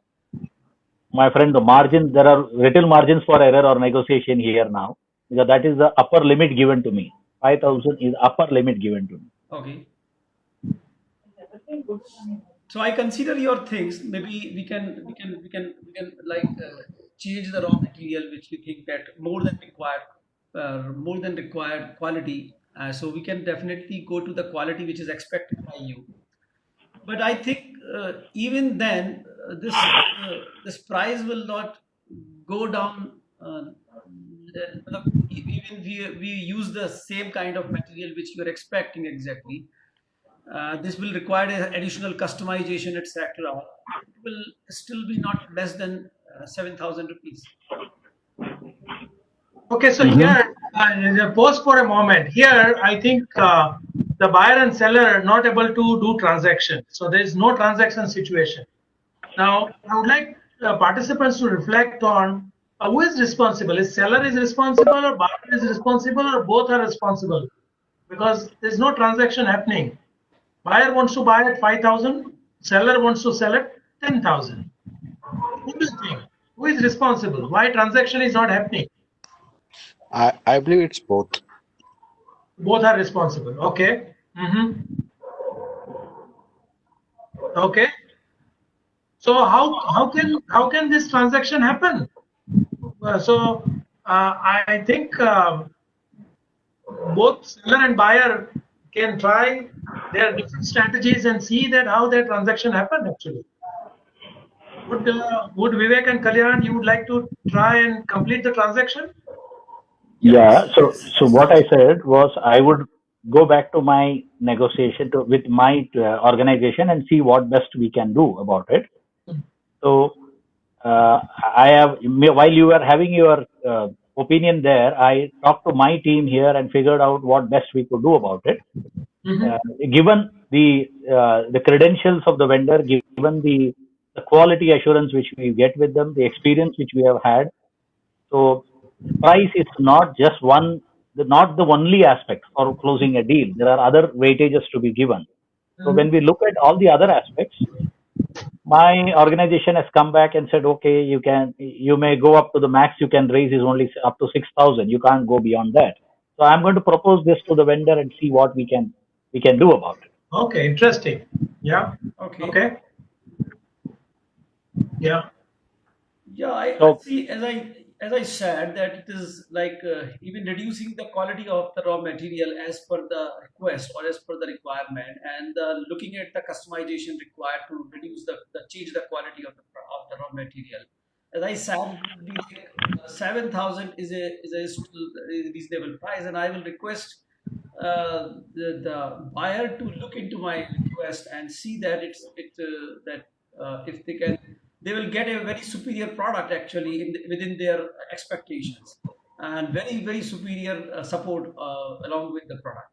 My friend, there are little margins for error or negotiation here now, because that is the upper limit given to me. 5,000 is upper limit given to me. Okay. So I consider your things. Maybe we can like change the raw material which we think that more than required quality. So we can definitely go to the quality which is expected by you. But I think even then this price will not go down. Even we use the same kind of material which you are expecting exactly. This will require additional customization, etc. It will still be not less than 7,000 rupees. Okay, so Mm-hmm. here, pause for a moment. Here, I think the buyer and seller are not able to do transaction. So there is no transaction situation. Now, I would like participants to reflect on who is responsible. Is seller is responsible, or buyer is responsible, or both are responsible? Because there's no transaction happening. Buyer wants to buy at 5,000. Seller wants to sell at 10,000. Who do you think? Who is responsible? Why transaction is not happening? I believe it's both. Both are responsible. Okay. Okay. So how can this transaction happen? I think both seller and buyer can try their different strategies and see that how their transaction happened actually. Would Vivek and Kalyan, you would like to try and complete the transaction? Yeah. Yes, So yes, so yes. what I said was I would go back to my negotiation with my organization and see what best we can do about it. So I have, while you were having your opinion there, I talked to my team here and figured out what best we could do about it. Given the credentials of the vendor, given the quality assurance which we get with them, the experience which we have had, so price is not just not the only aspect for closing a deal. There are other weightages to be given. So when we look at all the other aspects, my organization has come back and said, okay, you may go up to the max you can raise is only up to 6,000. You can't go beyond that. So I'm going to propose this to the vendor and see what we can do about it. Okay, interesting. Yeah. Okay. Yeah. Yeah, I So see. As I said, that it is like even reducing the quality of the raw material as per the request or as per the requirement, and looking at the customization required to reduce the change the quality of the raw material. As I said, 7,000 is a still a reasonable price, and I will request the buyer to look into my request and see that if they can, they will get a very superior product actually within their expectations, and very superior support along with the product.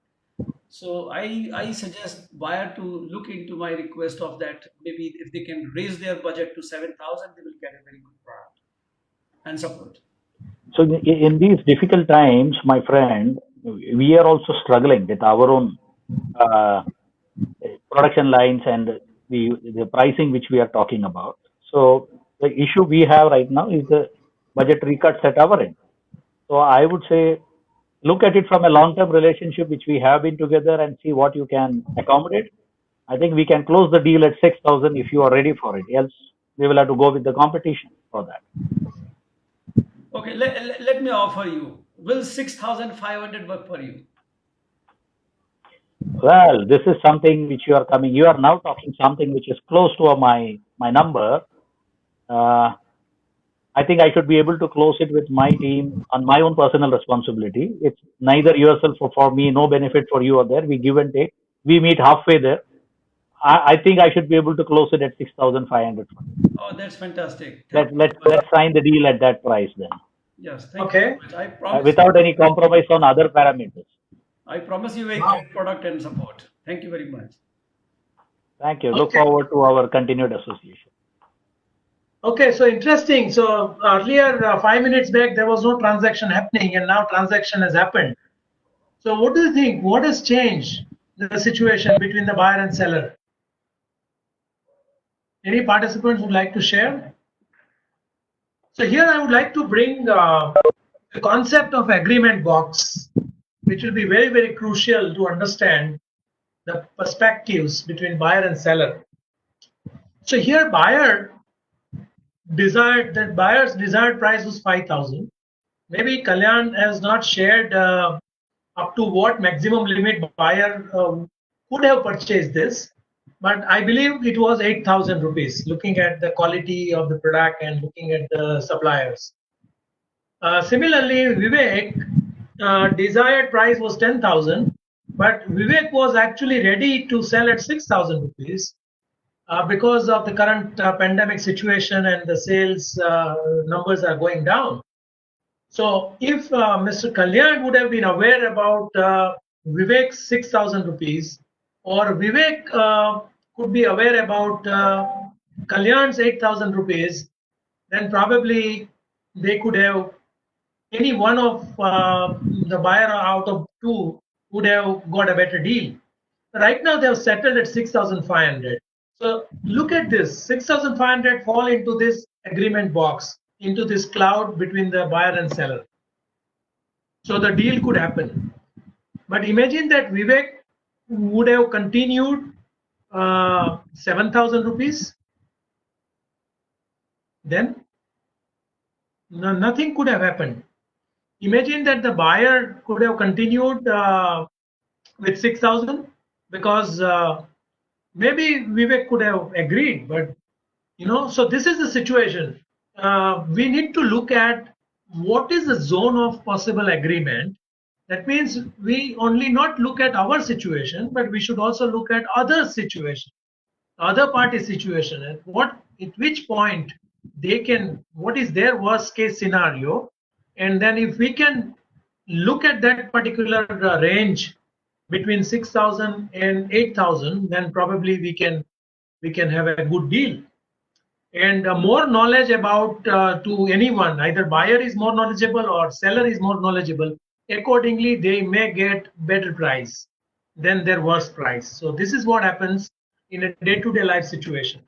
So I suggest buyer to look into my request of that. Maybe if they can raise their budget to 7,000, they will get a very good product and support. so in these difficult times, my friend, we are also struggling with our own uh, production lines and the pricing which we are talking about. So the issue we have right now is the budgetary cuts at our end. So I would say look at it from a long-term relationship which we have been together and see what you can accommodate. I think we can close the deal at 6,000 if you are ready for it. Else we will have to go with the competition for that. Okay, let me offer you. Will 6,500 work for you? Well, this is something which you are coming. You are now talking something which is close to my number. Uh, I think I should be able to close it with my team on my own personal responsibility. It's neither yourself or for me, no benefit for you or there. We give and take. We meet halfway there. I think I should be able to close it at 6,500. Oh, that's fantastic. Thank Let you let very much. let's sign the deal at that price then, Yes, thank you Okay. very much. I promise you. without any compromise on other parameters. I promise you a Wow. great product and support. Thank you very much. Thank you. Look Okay. forward to our continued association. Okay, so interesting. So earlier, 5 minutes back, there was no transaction happening, and now transaction has happened. So what do you think? What has changed the situation between the buyer and seller? Any participants would like to share? So here I would like to bring the concept of agreement box, which will be very crucial to understand the perspectives between buyer and seller. So here buyer's desired price was 5,000. Maybe Kalyan has not shared up to what maximum limit buyer could have purchased this, but I believe it was 8,000 rupees, looking at the quality of the product and looking at the suppliers. Similarly, Vivek desired price was 10,000, but Vivek was actually ready to sell at 6,000 rupees because of the current pandemic situation and the sales numbers are going down. So if Mr. Kalyan would have been aware about Vivek's 6,000 rupees, or Vivek could be aware about Kalyan's 8,000 rupees, then probably they could have, any one of the buyer out of two would have got a better deal. Right now they have settled at 6,500. So look at this, 6,500 fall into this agreement box, into this cloud between the buyer and seller. So the deal could happen. But imagine that Vivek would have continued 7,000 rupees, then nothing could have happened. Imagine that the buyer could have continued with 6,000, because maybe Vivek could have agreed, but so this is the situation. We need to look at what is the zone of possible agreement That means we only not look at our situation, but we should also look at other situation, other party situation, and at which point they can, what is their worst case scenario, and then if we can look at that particular range between 6,000 and 8,000, then probably we can have a good deal. And more knowledge about to anyone, either buyer is more knowledgeable or seller is more knowledgeable, accordingly they may get better price than their worst price. So this is what happens in a day-to-day life situation.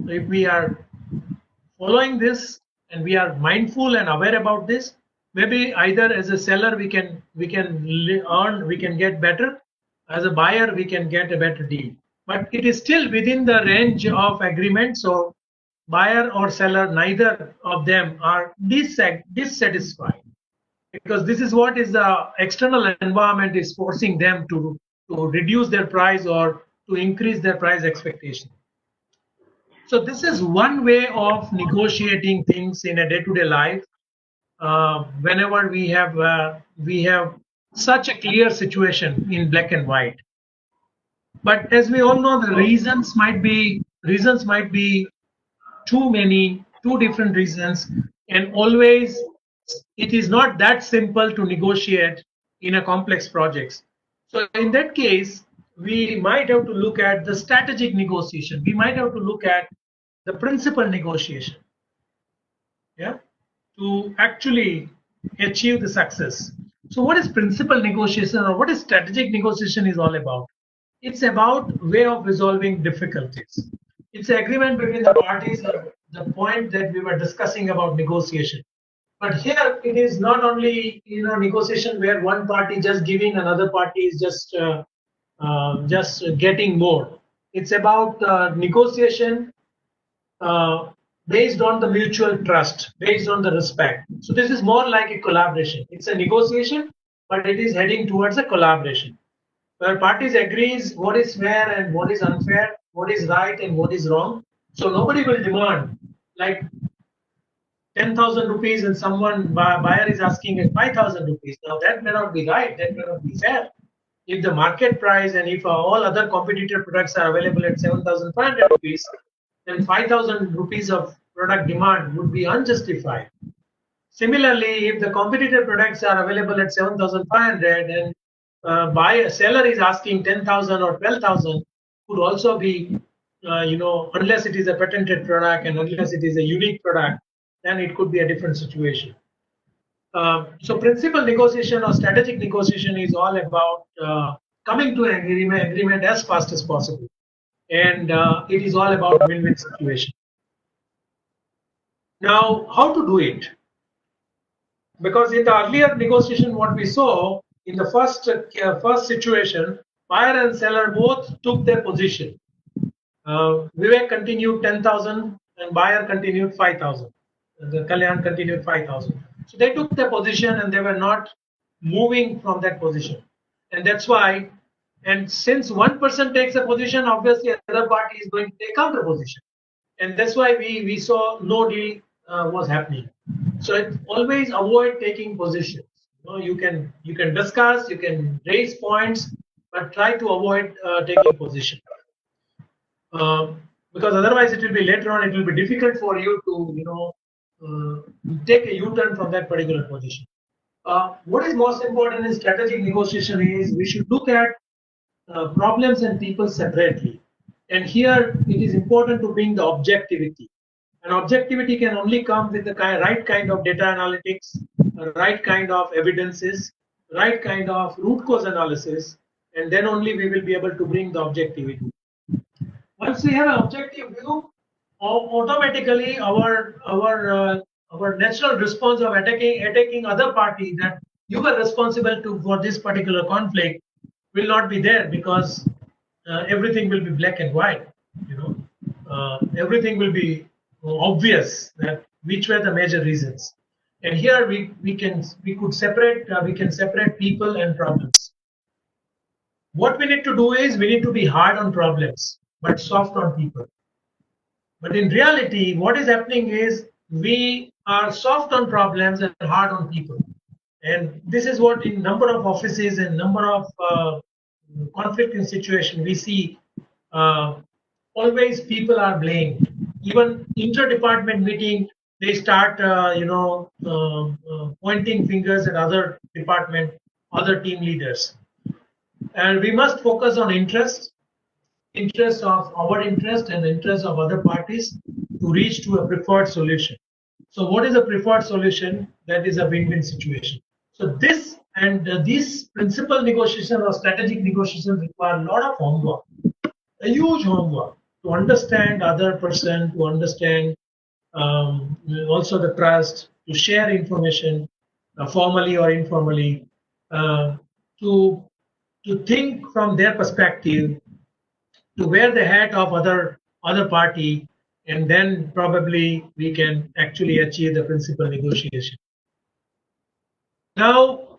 So if we are following this and we are mindful and aware about this, maybe either as a seller earn, we can get better, as a buyer we can get a better deal, but it is still within the range of agreement. So buyer or seller, neither of them are dissatisfied, because this is what is the external environment is forcing them to reduce their price or to increase their price expectation. So this is one way of negotiating things in a day-to-day life. Whenever we have such a clear situation in black and white, but as we all know, the reasons might be too many, two different reasons, and always it is not that simple to negotiate in a complex projects. So in that case, we might have to look at the strategic negotiation. We might have to look at the principal negotiation, yeah, to actually achieve the success. So what is principal negotiation or what is strategic negotiation is all about? It's about way of resolving difficulties. It's an agreement between the parties, the point that we were discussing about negotiation. But here it is not only negotiation where one party just giving, another party is just getting more. It's about negotiation uh, based on the mutual trust, based on the respect. So this is more like a collaboration. It's a negotiation, but it is heading towards a collaboration, where parties agrees what is fair and what is unfair, what is right and what is wrong. So nobody will demand like 10,000 rupees and someone buyer is asking at 5,000 rupees. Now that may not be right, that may not be fair. If the market price and if all other competitor products are available at 7,500 rupees, then 5,000 rupees of product demand would be unjustified. Similarly, if the competitor products are available at 7,500 and buyer seller is asking 10,000 or 12,000, could also be, unless it is a patented product and unless it is a unique product, then it could be a different situation. So principal negotiation or strategic negotiation is all about coming to an agreement as fast as possible, and it is all about win-win situation. Now, how to do it? Because in the earlier negotiation, what we saw in the first situation, buyer and seller both took their position. Vivek continued 10,000 and buyer continued 5,000. The Kalyan continued 5,000. So they took their position and they were not moving from that position. And that's why, and since one person takes a position, obviously another party is going to take counter position. And that's why we saw no deal was happening. So always avoid taking positions. You can discuss, you can raise points, but try to avoid taking position. Because otherwise it will be later on, it will be difficult for you to take a U-turn from that particular position. What is most important in strategic negotiation is we should look at problems and people separately, and here it is important to bring the objectivity, and objectivity can only come with the right kind of data analytics, right kind of evidences, right kind of root cause analysis, and then only we will be able to bring the objectivity. Once we have an objective view, automatically our natural response of attacking other party that you were responsible for this particular conflict will not be there, because everything will be black and white. Everything will be obvious that which were the major reasons. And here we could separate we can separate people and problems. What we need to do is we need to be hard on problems but soft on people. But in reality, what is happening is we are soft on problems and hard on people. And this is what in number of offices and number of conflict in situation we see. uh, Always people are blamed. Even inter-department meeting, they start pointing fingers at other department, other team leaders. And we must focus on interest of our interest and the interest of other parties to reach to a preferred solution. So what is a preferred solution? That is a win-win situation. So this and these principal negotiation or strategic negotiations require a lot of homework, a huge homework to understand other person, to understand also the trust, to share information formally or informally, uh, to to think from their perspective, to wear the hat of other party, and then probably we can actually achieve the principal negotiation. Now,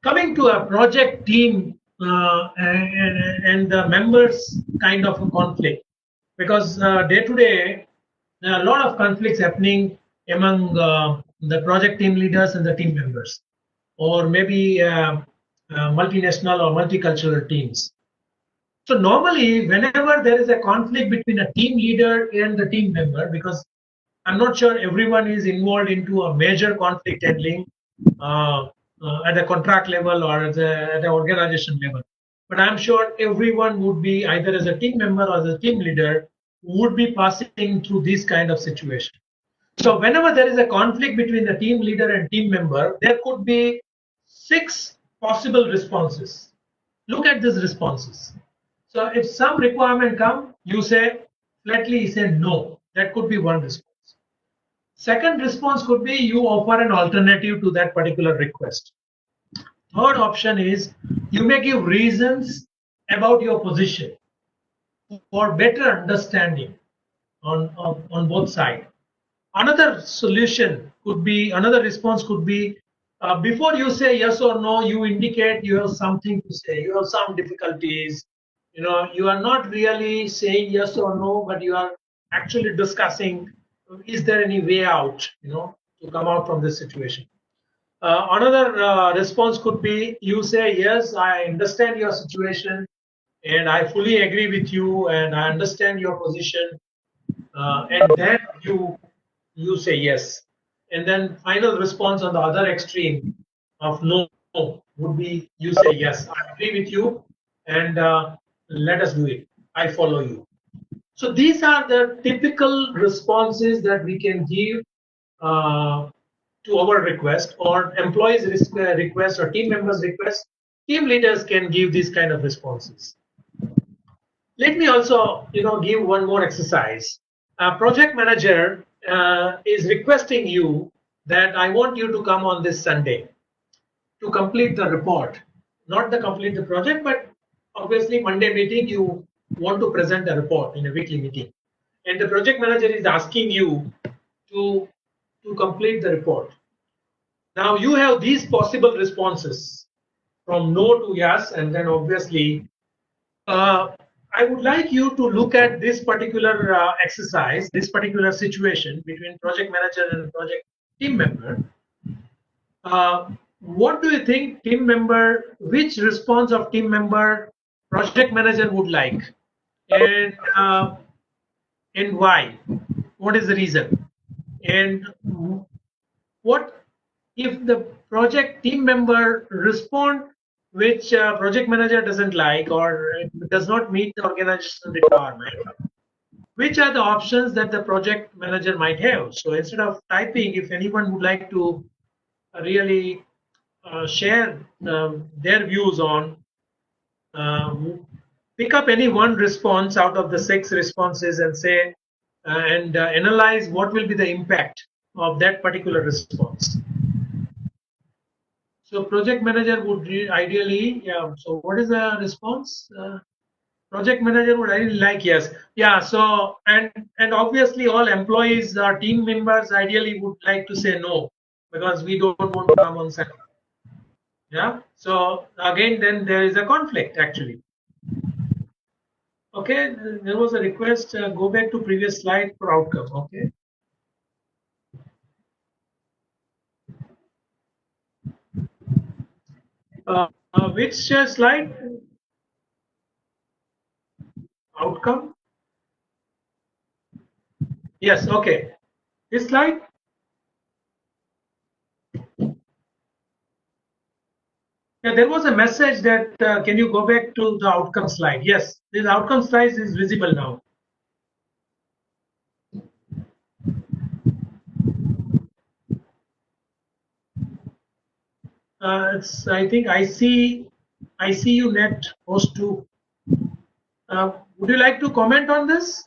coming to a project team and the members kind of a conflict, because day to day there are a lot of conflicts happening among the project team leaders and the team members, or maybe multinational or multicultural teams. So normally, whenever there is a conflict between a team leader and the team member, because I'm not sure everyone is involved into a major conflict handling at a contract level or at the organization level, but I'm sure everyone would be either as a team member or as a team leader would be passing through this kind of situation. So whenever there is a conflict between the team leader and team member, there could be 6 possible responses. Look at these responses. So if some requirement come, you say flatly, you say no. That could be one response. Second response could be you offer an alternative to that particular request. Third option is you may give reasons about your position for better understanding on both sides. Another solution could be, another response could be, before you say yes or no, you indicate you have something to say, you have some difficulties, you are not really saying yes or no, but you are actually discussing, is there any way out, to come out from this situation. Another response could be you say, yes, I understand your situation and I fully agree with you and I understand your position, and then you say yes. And then final response on the other extreme of no would be you say yes, I agree with you, and let us do it. I follow you. So these are the typical responses that we can give uh, to our request, or employees request, or team members request. Team leaders can give these kind of responses. Let me also, give one more exercise. A project manager is requesting you that I want you to come on this Sunday to complete the report, not to complete the project, but obviously Monday meeting you want to present a report in a weekly meeting, and the project manager is asking you to complete the report. Now you have these possible responses from no to yes, and then obviously uh, I would like you to look at this particular exercise, this particular situation between project manager and project team member. What do you think team member, which response of team member project manager would like, and why? What is the reason? And what if the project team member respond which project manager doesn't like or does not meet the organizational requirement? Which are the options that the project manager might have? So instead of typing, if anyone would like to really share their views on, pick up any one response out of the 6 responses and say and analyze what will be the impact of that particular response. So project manager would ideally, yeah. So what is the response? Project manager would ideally like yes, yeah. So and obviously all employees or team members ideally would like to say no because we don't want to come on set. Yeah. So again, then there is a conflict actually. Okay, there was a request. Go back to previous slide for outcome. Okay. Which slide? Outcome? Yes, okay. This slide? Yeah, there was a message that can you go back to the outcome slide? Yes, this outcome slide is visible now. It's I think I see you net host 2. Would you like to comment on this?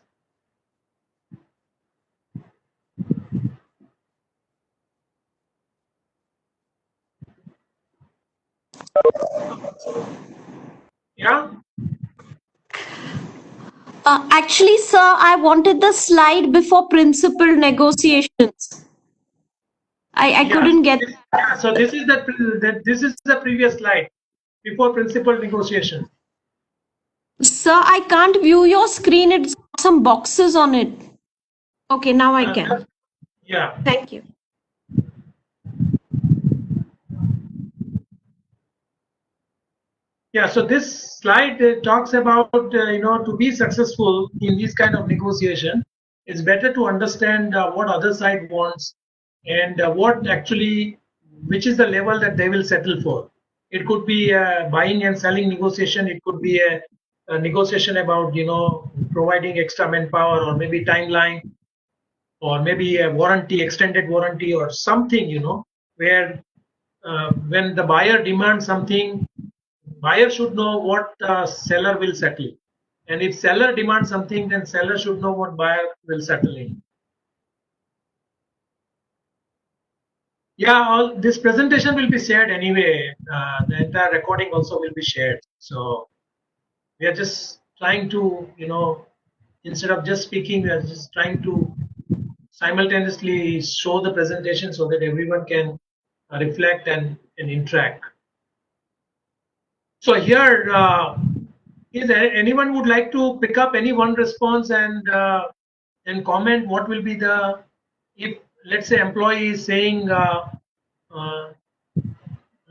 Yeah. Actually, sir, I wanted the slide before principal negotiations. I Yeah. couldn't get. Yeah. So this is this is the previous slide before principal negotiation. Sir, I can't view your screen. It's got some boxes on it. Okay, now I can. Yeah. Thank you. Yeah, so this slide talks about to be successful in this kind of negotiation, it's better to understand what other side wants and what actually which is the level that they will settle for. It could be a buying and selling negotiation. It could be a negotiation about providing extra manpower or maybe timeline or maybe a warranty, extended warranty or something where when the buyer demands something, buyer should know what seller will settle, and if seller demands something, then seller should know what buyer will settle in. Yeah, all this presentation will be shared anyway. The entire recording also will be shared. So we are just trying to instead of just speaking, we are just trying to simultaneously show the presentation so that everyone can reflect and interact. So here, is there anyone would like to pick up any one response and comment what will be the, if let's say employee is saying uh,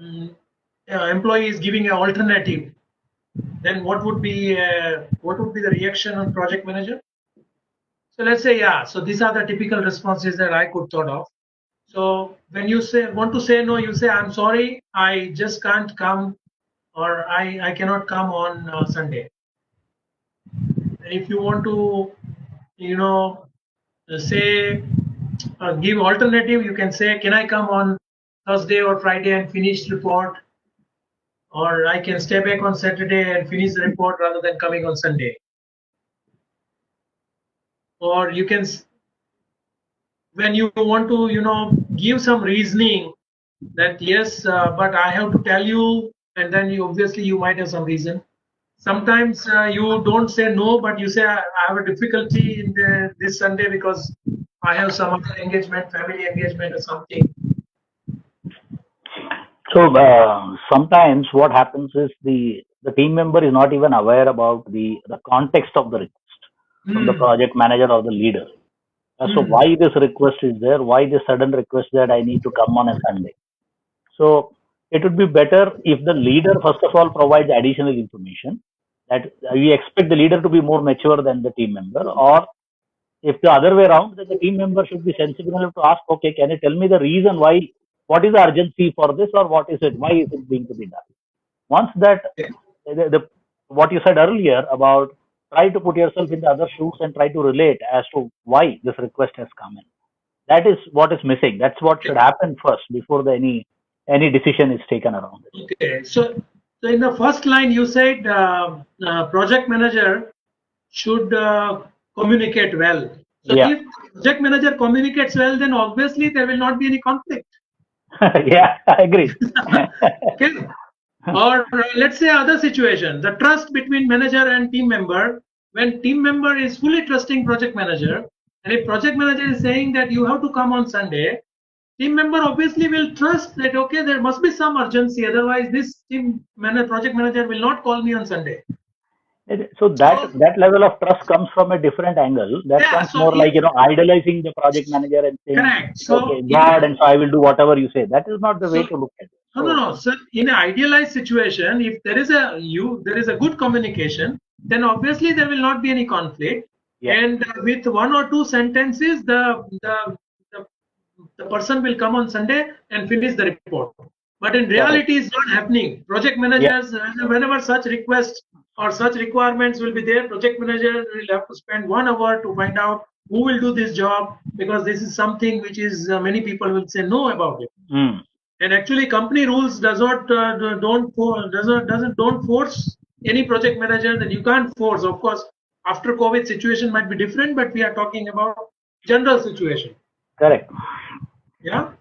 mm, employee is giving an alternative, then what would be the reaction on project manager? So let's say, yeah, so these are the typical responses that I could thought of. So when you say want to say no, you say I'm sorry, I just can't come, or I cannot come on Sunday. And if you want to you know say give alternative, you can say can I come on Thursday or Friday and finish report, or I can stay back on Saturday and finish the report rather than coming on Sunday. Or you can, when you want to give some reasoning that yes, but I have to tell you, and then you obviously you might have some reason. Sometimes you don't say no, but you say I have a difficulty in this Sunday because I have some other engagement, family engagement or something. So sometimes what happens is the team member is not even aware about the context of the request from the project manager or the leader. So why this request is there? Why this sudden request that I need to come on a Sunday? So it would be better if the leader first of all provides additional information, that we expect the leader to be more mature than the team member, or if the other way around, then the team member should be sensible enough to ask, okay, can you tell me the reason why, what is the urgency for this, or what is it, why is it being to be done? Once that, what you said earlier about try to put yourself in the other shoes and try to relate as to why this request has come in. That is what is missing. That's what should happen first before any decision is taken around it. Okay, so in the first line you said project manager should communicate well. So Yeah. if project manager communicates well, then obviously there will not be any conflict. Yeah, I agree. Okay. Or let's say other situation, the trust between manager and team member. When team member is fully trusting project manager, and if project manager is saying that you have to come on Sunday, team member obviously will trust that okay, there must be some urgency. Otherwise, this project manager will not call me on Sunday. So that level of trust comes from a different angle. That Yeah, comes so more like, idolizing the project manager and saying, correct. So okay, God, and so I will do whatever you say. That is not the way so to look at it. no. So in an idealized situation, if there is a good communication, then obviously there will not be any conflict. Yeah, And with one or two sentences, the the person will come on Sunday and finish the report. But in correct. reality, it's not happening. Project Yeah, managers, whenever such requests or such requirements will be there, project manager will have to spend 1 hour to find out who will do this job, because this is something which is many people will say no about it. mm, And actually, company rules does not don't force any project manager, that you can't force. Of course, after COVID situation might be different, but we are talking about general situation. correct. Yeah.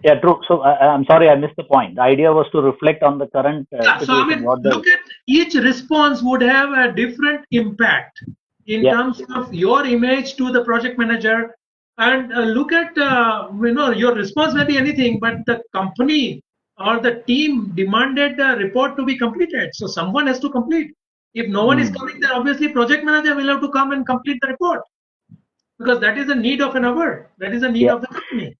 Yeah, true. So I'm sorry, I missed the point. The idea was to reflect on the current Yeah, so I situation. mean, What the look at each response would have a different impact in Yeah, terms of your image to the project manager, and look at your response may be anything, but the company or the team demanded the report to be completed, so someone has to complete. If no one is mm, coming, then obviously project manager will have to come and complete the report, because that is the need of an hour. That is the need yeah, of the company.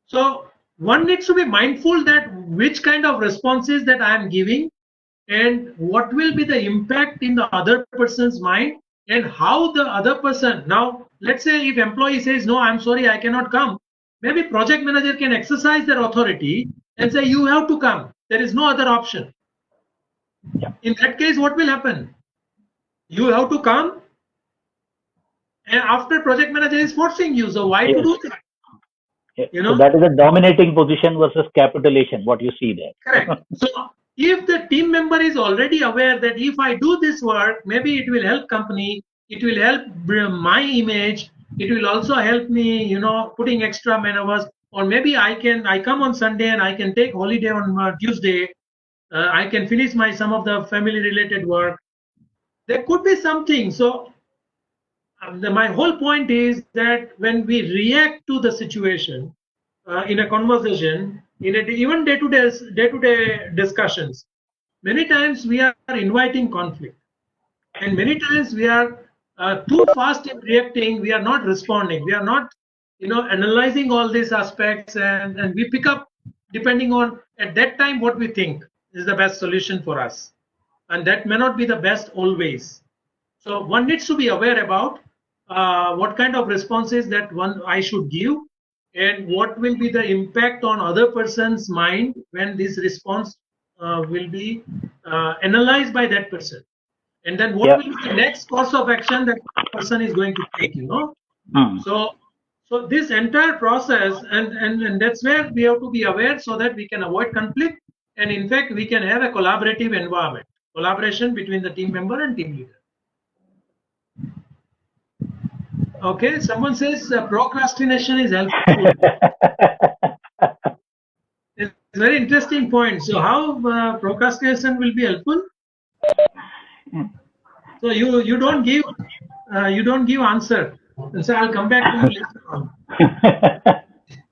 So one needs to be mindful that which kind of responses that I am giving, and what will be the impact in the other person's mind, and how the other person. Now let's say if employee says no, I'm sorry, I cannot come, maybe project manager can exercise their authority and say you have to come, there is no other option. yeah. In that case, what will happen? You have to come, and after project manager is forcing you, so why to Yes. do that? Yeah. you So know that is a dominating position versus capitulation. What you see there. Correct. So if the team member is already aware that if I do this work, maybe it will help company, it will help my image, it will also help me, putting extra man hours, or maybe I come on Sunday and I can take holiday on Tuesday. I can finish my some of the family related work. There could be something. So my whole point is that when we react to the situation in a conversation, even day-to-day discussions, many times we are inviting conflict, and many times we are too fast in reacting. We are not responding. We are not, analyzing all these aspects, and we pick up depending on at that time what we think is the best solution for us, and that may not be the best always. So one needs to be aware about what kind of responses that one I should give, and what will be the impact on other person's mind when this response will be analyzed by that person, and then what Yeah. will be the next course of action that person is going to take. Mm. So this entire process, and that's where we have to be aware, so that we can avoid conflict, and in fact we can have a collaborative environment, collaboration between the team member and team leader. Okay, someone says procrastination is helpful. It's a very interesting point. So how procrastination will be helpful? So you don't give answer, and so I'll come back to you later on.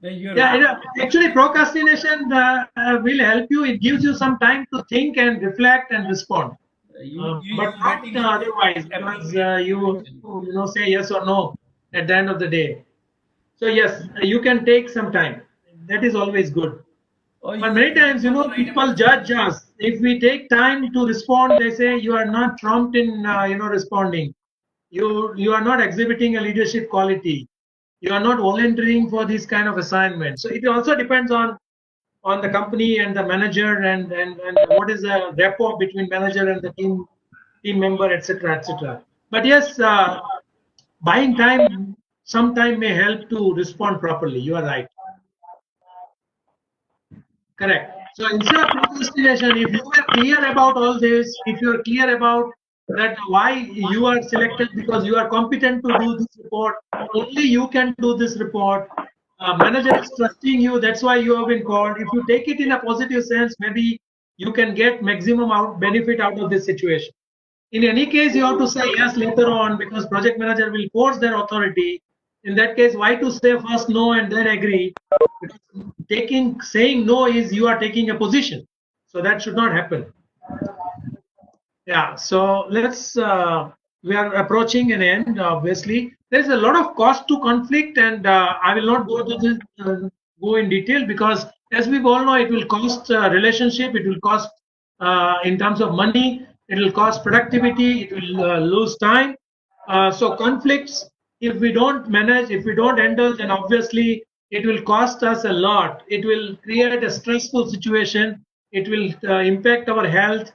You're Yeah, right. actually procrastination will help you. It gives you some time to think and reflect and respond, but You're not waiting for the otherwise, because appropriate you situation. say yes or no at the end of the day. So yes, you can take some time. That is always good. Or But you many can times, also write people about judge us. If we take time to respond, they say you are not prompt in, responding. You are not exhibiting a leadership quality. You are not volunteering for this kind of assignment. So it also depends on the company and the manager, and what is the rapport between manager and the team member, etc., etc. But yes, buying time sometime may help to respond properly. You are right. Correct. So instead of procrastination, if you are clear about all this, if you are clear about that why you are selected, because you are competent to do this report, only you can do this report. Manager is trusting you, that's why you have been called. If you take it in a positive sense, maybe you can get maximum benefit out of this situation. In any case, you have to say yes later on, because project manager will force their authority. In that case, why to say first no and then agree? Because saying no is you are taking a position, so that should not happen. Yeah, so let's we are approaching an end. Obviously, there's a lot of cost to conflict, and I will not go to this, go in detail because, as we all know, it will cost relationship. It will cost in terms of money. It will cost productivity. It will lose time. So conflicts, if we don't manage, if we don't handle, then obviously it will cost us a lot. It will create a stressful situation. It will impact our health,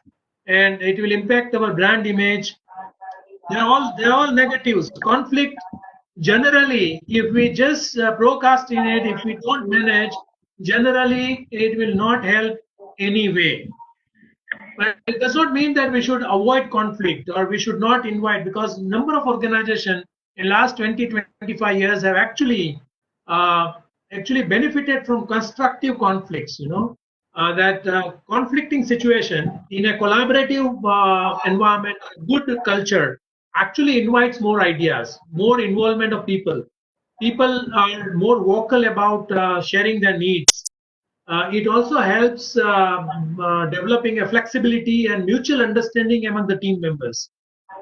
and it will impact our brand image. They're all negatives. Conflict generally, if we just procrastinate, if we don't manage, generally it will not help anyway. But it does not mean that we should avoid conflict or we should not invite, because number of organizations in last 20 25 years have uh, actually benefited from constructive conflicts, that conflicting situation in a collaborative environment, a good culture actually invites more ideas, more involvement of people. People are more vocal about sharing their needs. It also helps developing a flexibility and mutual understanding among the team members.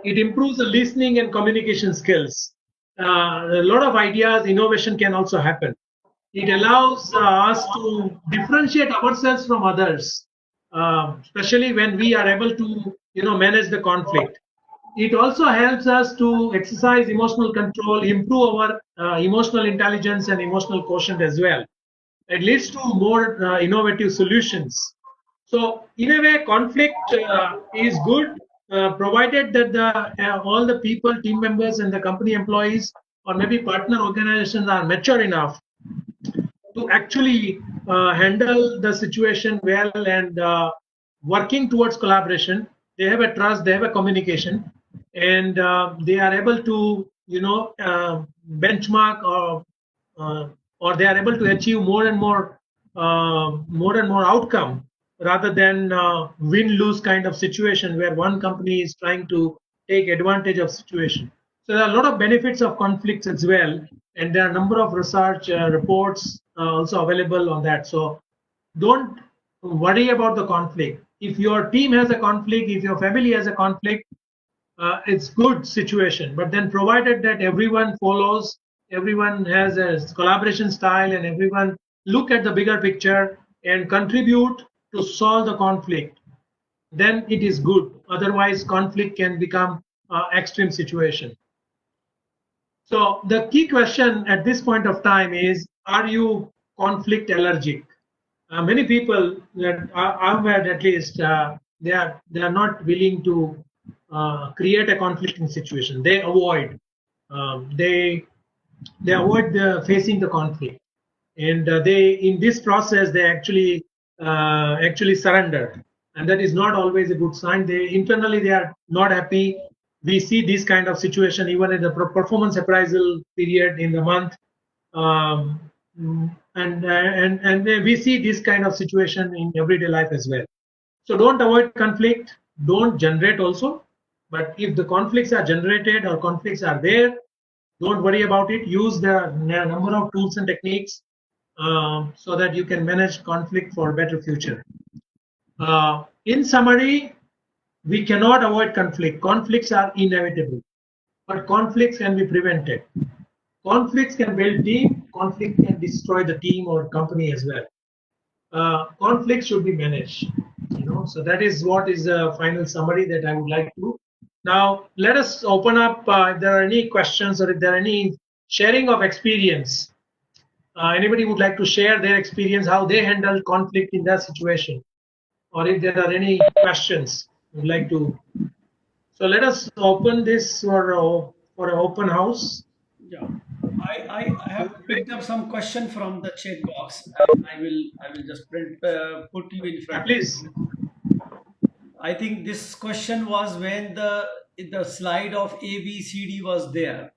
It improves the listening and communication skills. A lot of ideas, innovation can also happen. It allows us to differentiate ourselves from others, especially when we are able to, manage the conflict. It also helps us to exercise emotional control, improve our emotional intelligence and emotional quotient as well. It leads to more innovative solutions. So, in a way, conflict is good, provided that all the people, team members, and the company employees, or maybe partner organizations, are mature enough to actually handle the situation well and working towards collaboration. They have a trust, they have a communication, and they are able to, benchmark uh, or they are able to achieve more and more outcome rather than win-lose kind of situation where one company is trying to take advantage of situation. So there are a lot of benefits of conflicts as well, and there are a number of research reports also available on that. So don't worry about the conflict. If your team has a conflict, if your family has a conflict, it's good situation. But then provided that everyone follows, everyone has a collaboration style, and everyone look at the bigger picture and contribute to solve the conflict, then it is good. Otherwise, conflict can become extreme situation. So the key question at this point of time is: are you conflict allergic? Many people that I've met, at least, they are not willing to create a conflicting situation. They avoid. They avoid facing the conflict, and they in this process they actually surrender, and that is not always a good sign. They internally they are not happy. We see this kind of situation even in the performance appraisal period in the month, um, and we see this kind of situation in everyday life as well. So don't avoid conflict, don't generate also. But if the conflicts are generated or conflicts are there, don't worry about it. Use the number of tools and techniques so that you can manage conflict for a better future. In summary, we cannot avoid conflict. Conflicts are inevitable, but conflicts can be prevented. Conflicts can build team. Conflict can destroy the team or company as well. Conflict should be managed. So that is what is the final summary that I would like to. Now let us open up if there are any questions or if there are any sharing of experience. Anybody would like to share their experience, how they handled conflict in that situation, or if there are any questions would like to. So let us open this for an open house. Yeah, I have picked up some question from the chat box, and I will just put you in Yeah, front of please. you. I think this question was when the slide of A B C D was there,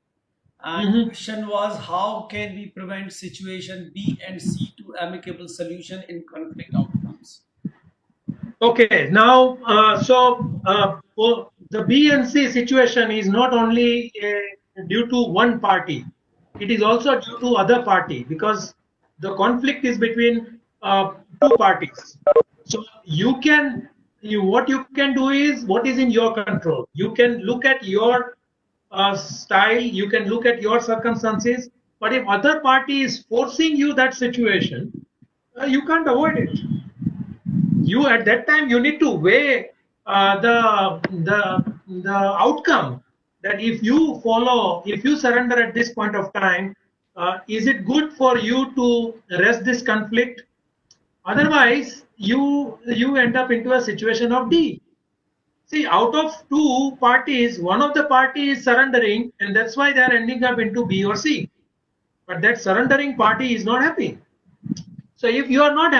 and the Mhm. question was how can we prevent situation B and C to amicable solution in conflict outcomes. Okay, now, for the BNC situation is not only due to one party, it is also due to other party, because the conflict is between two parties. So you can what you can do is what is in your control. You can look at your style, you can look at your circumstances, but if other party is forcing you that situation, you can't avoid it. You at that time you need to weigh the outcome, that if you follow, if you surrender at this point of time, is it good for you to rest this conflict? Otherwise you end up into a situation of D. See, out of two parties, one of the party is surrendering, and that's why they are ending up into B or C. But that surrendering party is not happy. So if you are not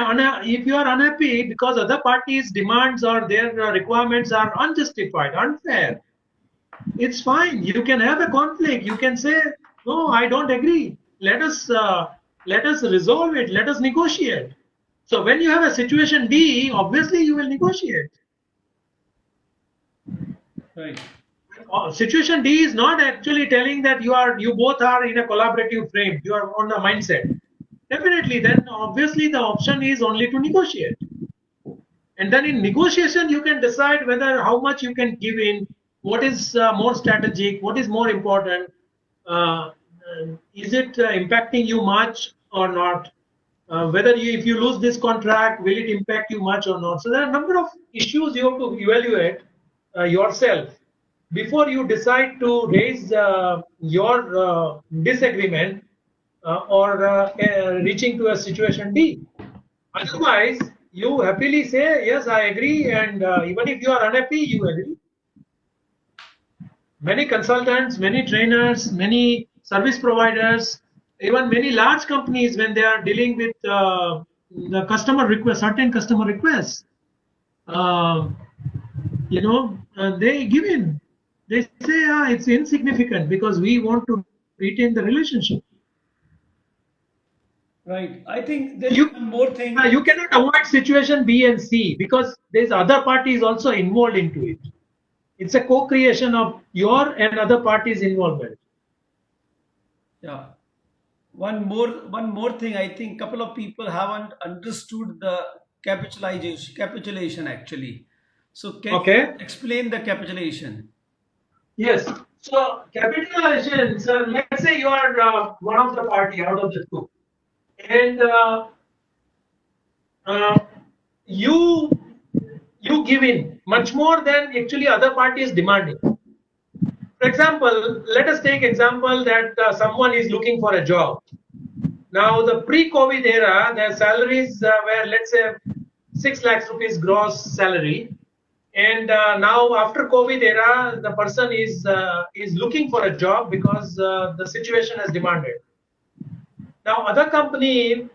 if you are unhappy because other parties' demands or their requirements are unjustified, unfair, it's fine. You can have a conflict. You can say, no, I don't agree. Let us resolve it. Let us negotiate. So when you have a situation D, obviously you will negotiate. Right. Situation D is not actually telling that you both are in a collaborative frame. You are on a mindset. Definitely, then obviously the option is only to negotiate. And then in negotiation, you can decide whether how much you can give in, what is more strategic, what is more important, uh, is it impacting you much or not? Whether if you lose this contract, will it impact you much or not? So there are a number of issues you have to evaluate yourself before you decide to raise your disagreement or reaching to a situation D. Otherwise, you happily say, yes, I agree, and even if you are unhappy, you agree. Many consultants, many trainers, many service providers, even many large companies, when they are dealing with the customer request, certain customer requests, uh, they give in. They say, it's insignificant because we want to retain the relationship. Right. I think there is You one more thing. you cannot avoid situation B and C because there's other parties also involved into it. It's a co-creation of your and other parties' involvement. Yeah. One more thing. I think couple of people haven't understood the capitulation actually. So can you Okay. explain the capitulation? Yes. So capitalization. So let's say you are one of the party out of the two, and uh, you you give in much more than actually other party is demanding. For example, let us take example that someone is looking for a job. Now, the pre-COVID era, the salaries were, let's say, 6 lakhs rupees gross salary, and now after COVID era, the person is looking for a job because the situation has demanded. Now, other company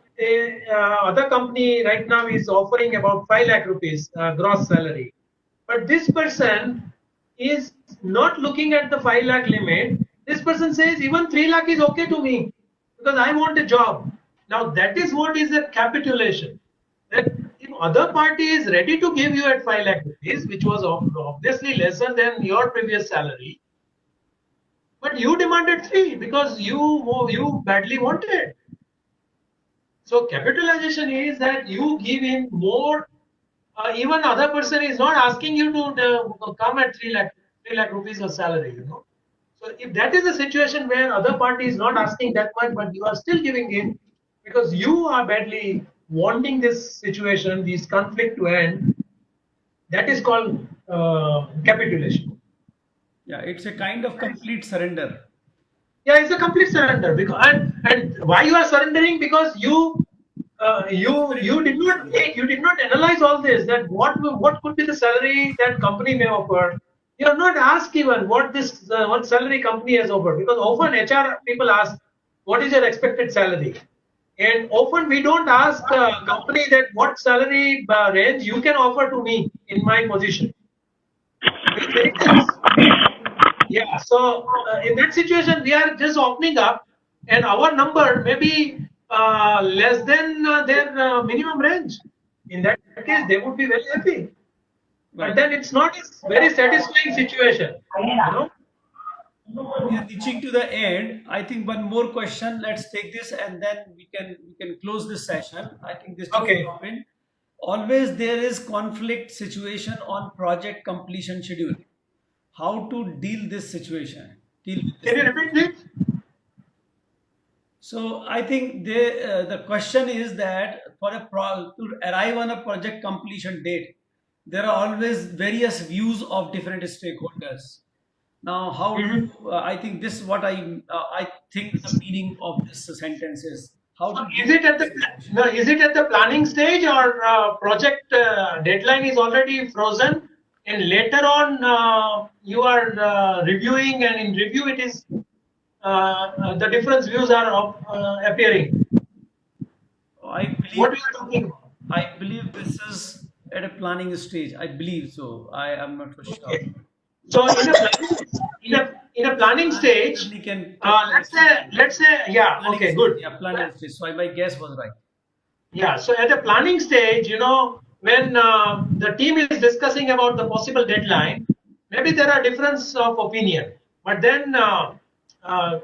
right now is offering about 5 lakh rupees gross salary, but this person is not looking at the 5 lakh limit. This person says even 3 lakh is okay to me because I want a job. Now, that is what is a capitulation. That if other party is ready to give you at 5 lakh rupees, which was obviously lesser than your previous salary, but you demanded 3 because you badly wanted. So capitalization is that you give in more. Even other person is not asking you to come at 3 lakh rupees of salary. So if that is the situation where other party is not asking that much, but you are still giving in because you are badly wanting this situation, this conflict to end, that is called capitulation. Yeah, it's a kind of complete surrender. Yeah, it's a complete surrender because and why you are surrendering because you did not take, you did not analyze all this, that what could be the salary that company may offer. You have not asked even what salary company has offered, because often HR people ask what is your expected salary, and often we don't ask company that what salary range you can offer to me in my position. It's very less. Yeah, so in that situation, we are just opening up, and our number may be less than their minimum range. In that case, they would be very happy. But Right. then it's not a very satisfying situation, you know. We are reaching to the end. I think one more question. Let's take this and then we can close this session. I think this just Okay. happened. always there is conflict situation on project completion schedule. How to deal this situation? Deal with this Can you repeat, please? So I think the question is that to arrive on a project completion date, there are always various views of different stakeholders. Now, how do Mhm. you, I think this is what I think the meaning of this sentence is how So to is deal it with at the the situation. no, is it at the planning stage, or project deadline is already frozen, and later on you are reviewing, and in review it is the different views are appearing. I believe What you are talking about? I believe this is at a planning stage. I believe so. I am not for sure. Okay. So in a planning Planning stage, certainly can tell us something. let's say yeah, Planning okay, stage, good. yeah, planning stage. So my guess was right. Yeah, so at the planning stage, when the team is discussing about the possible deadline, maybe there are difference of opinion. But then, uh,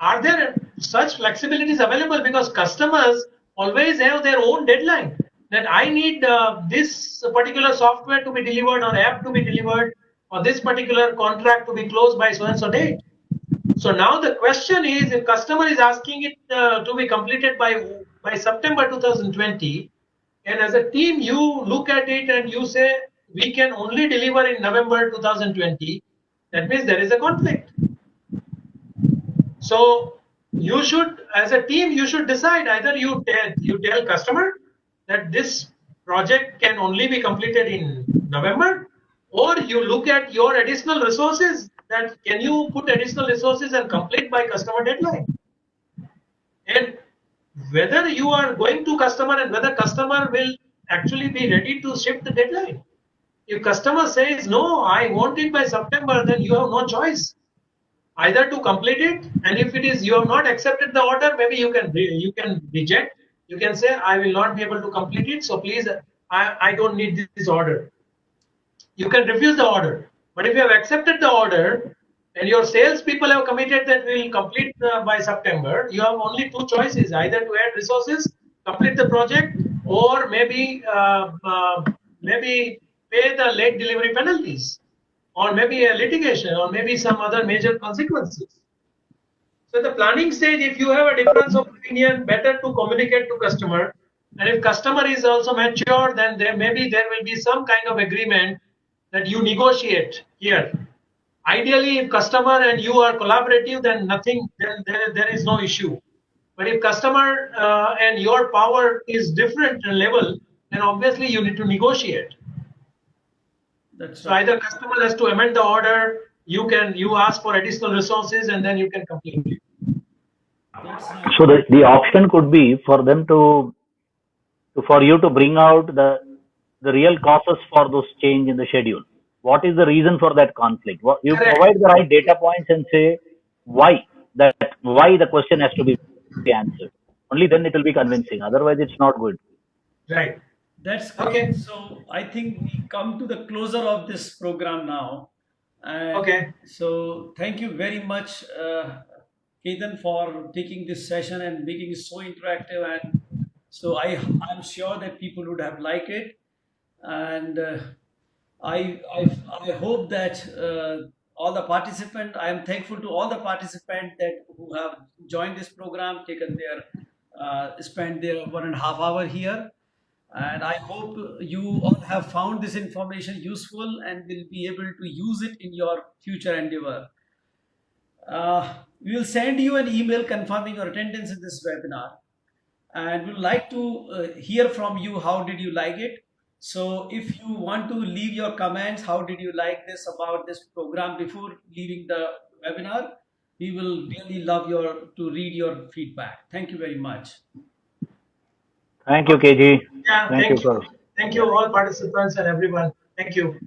are there such flexibilities available? Because customers always have their own deadline. That I need this particular software to be delivered, or app to be delivered, or this particular contract to be closed by so and so date. So now the question is, if customer is asking it to be completed by September 2020, and as a team you look at it and you say we can only deliver in November 2020, that means there is a conflict. So you should, as a team, you should decide either you tell customer that this project can only be completed in November, or you look at your additional resources, that can you put additional resources and complete by customer deadline, and whether you are going to customer and whether customer will actually be ready to shift the deadline. If customer says no, I want it by September, then you have no choice either to complete it, and if it is you have not accepted the order, maybe you can reject. You can say I will not be able to complete it, so please, I don't need this order. You can refuse the order. But if you have accepted the order and your sales people have committed that we will complete by September, you have only two choices: either to add resources, complete the project, or maybe pay the late delivery penalties, or maybe a litigation, or maybe some other major consequences. So the planning stage, if you have a difference of opinion, better to communicate to customer. And if customer is also mature, then there will be some kind of agreement that you negotiate here. Ideally, if customer and you are collaborative, then nothing, then there is no issue. But if customer and your power is different level, then obviously you need to negotiate. That's So right. either customer has to amend the order, you ask for additional resources, and then you can complete it. That's right. So the option could be for them for you to bring out the real causes for those change in the schedule. What is the reason for that conflict? You Correct. provide the right data points and say why why the question has to be answered. Only then it will be convincing. Otherwise, it's not good. Right. That's great. Okay. So I think we come to the closer of this program now. And Okay. so thank you very much, Ketan, for taking this session and making it so interactive. And so I'm sure that people would have liked it. And I hope that all the participants, I am thankful to all the participants that who have joined this program, taken their, spent their 1.5 hour here. And I hope you all have found this information useful and will be able to use it in your future endeavor. We will send you an email confirming your attendance in this webinar, and we would like to hear from you. How did you like it? So if you want to leave your comments, how did you like this about this program before leaving the webinar? We will really love to read your feedback. Thank you very much. Thank you, KG. Yeah, Thank you thank you. for Thank you, yeah. all participants and everyone. Thank you.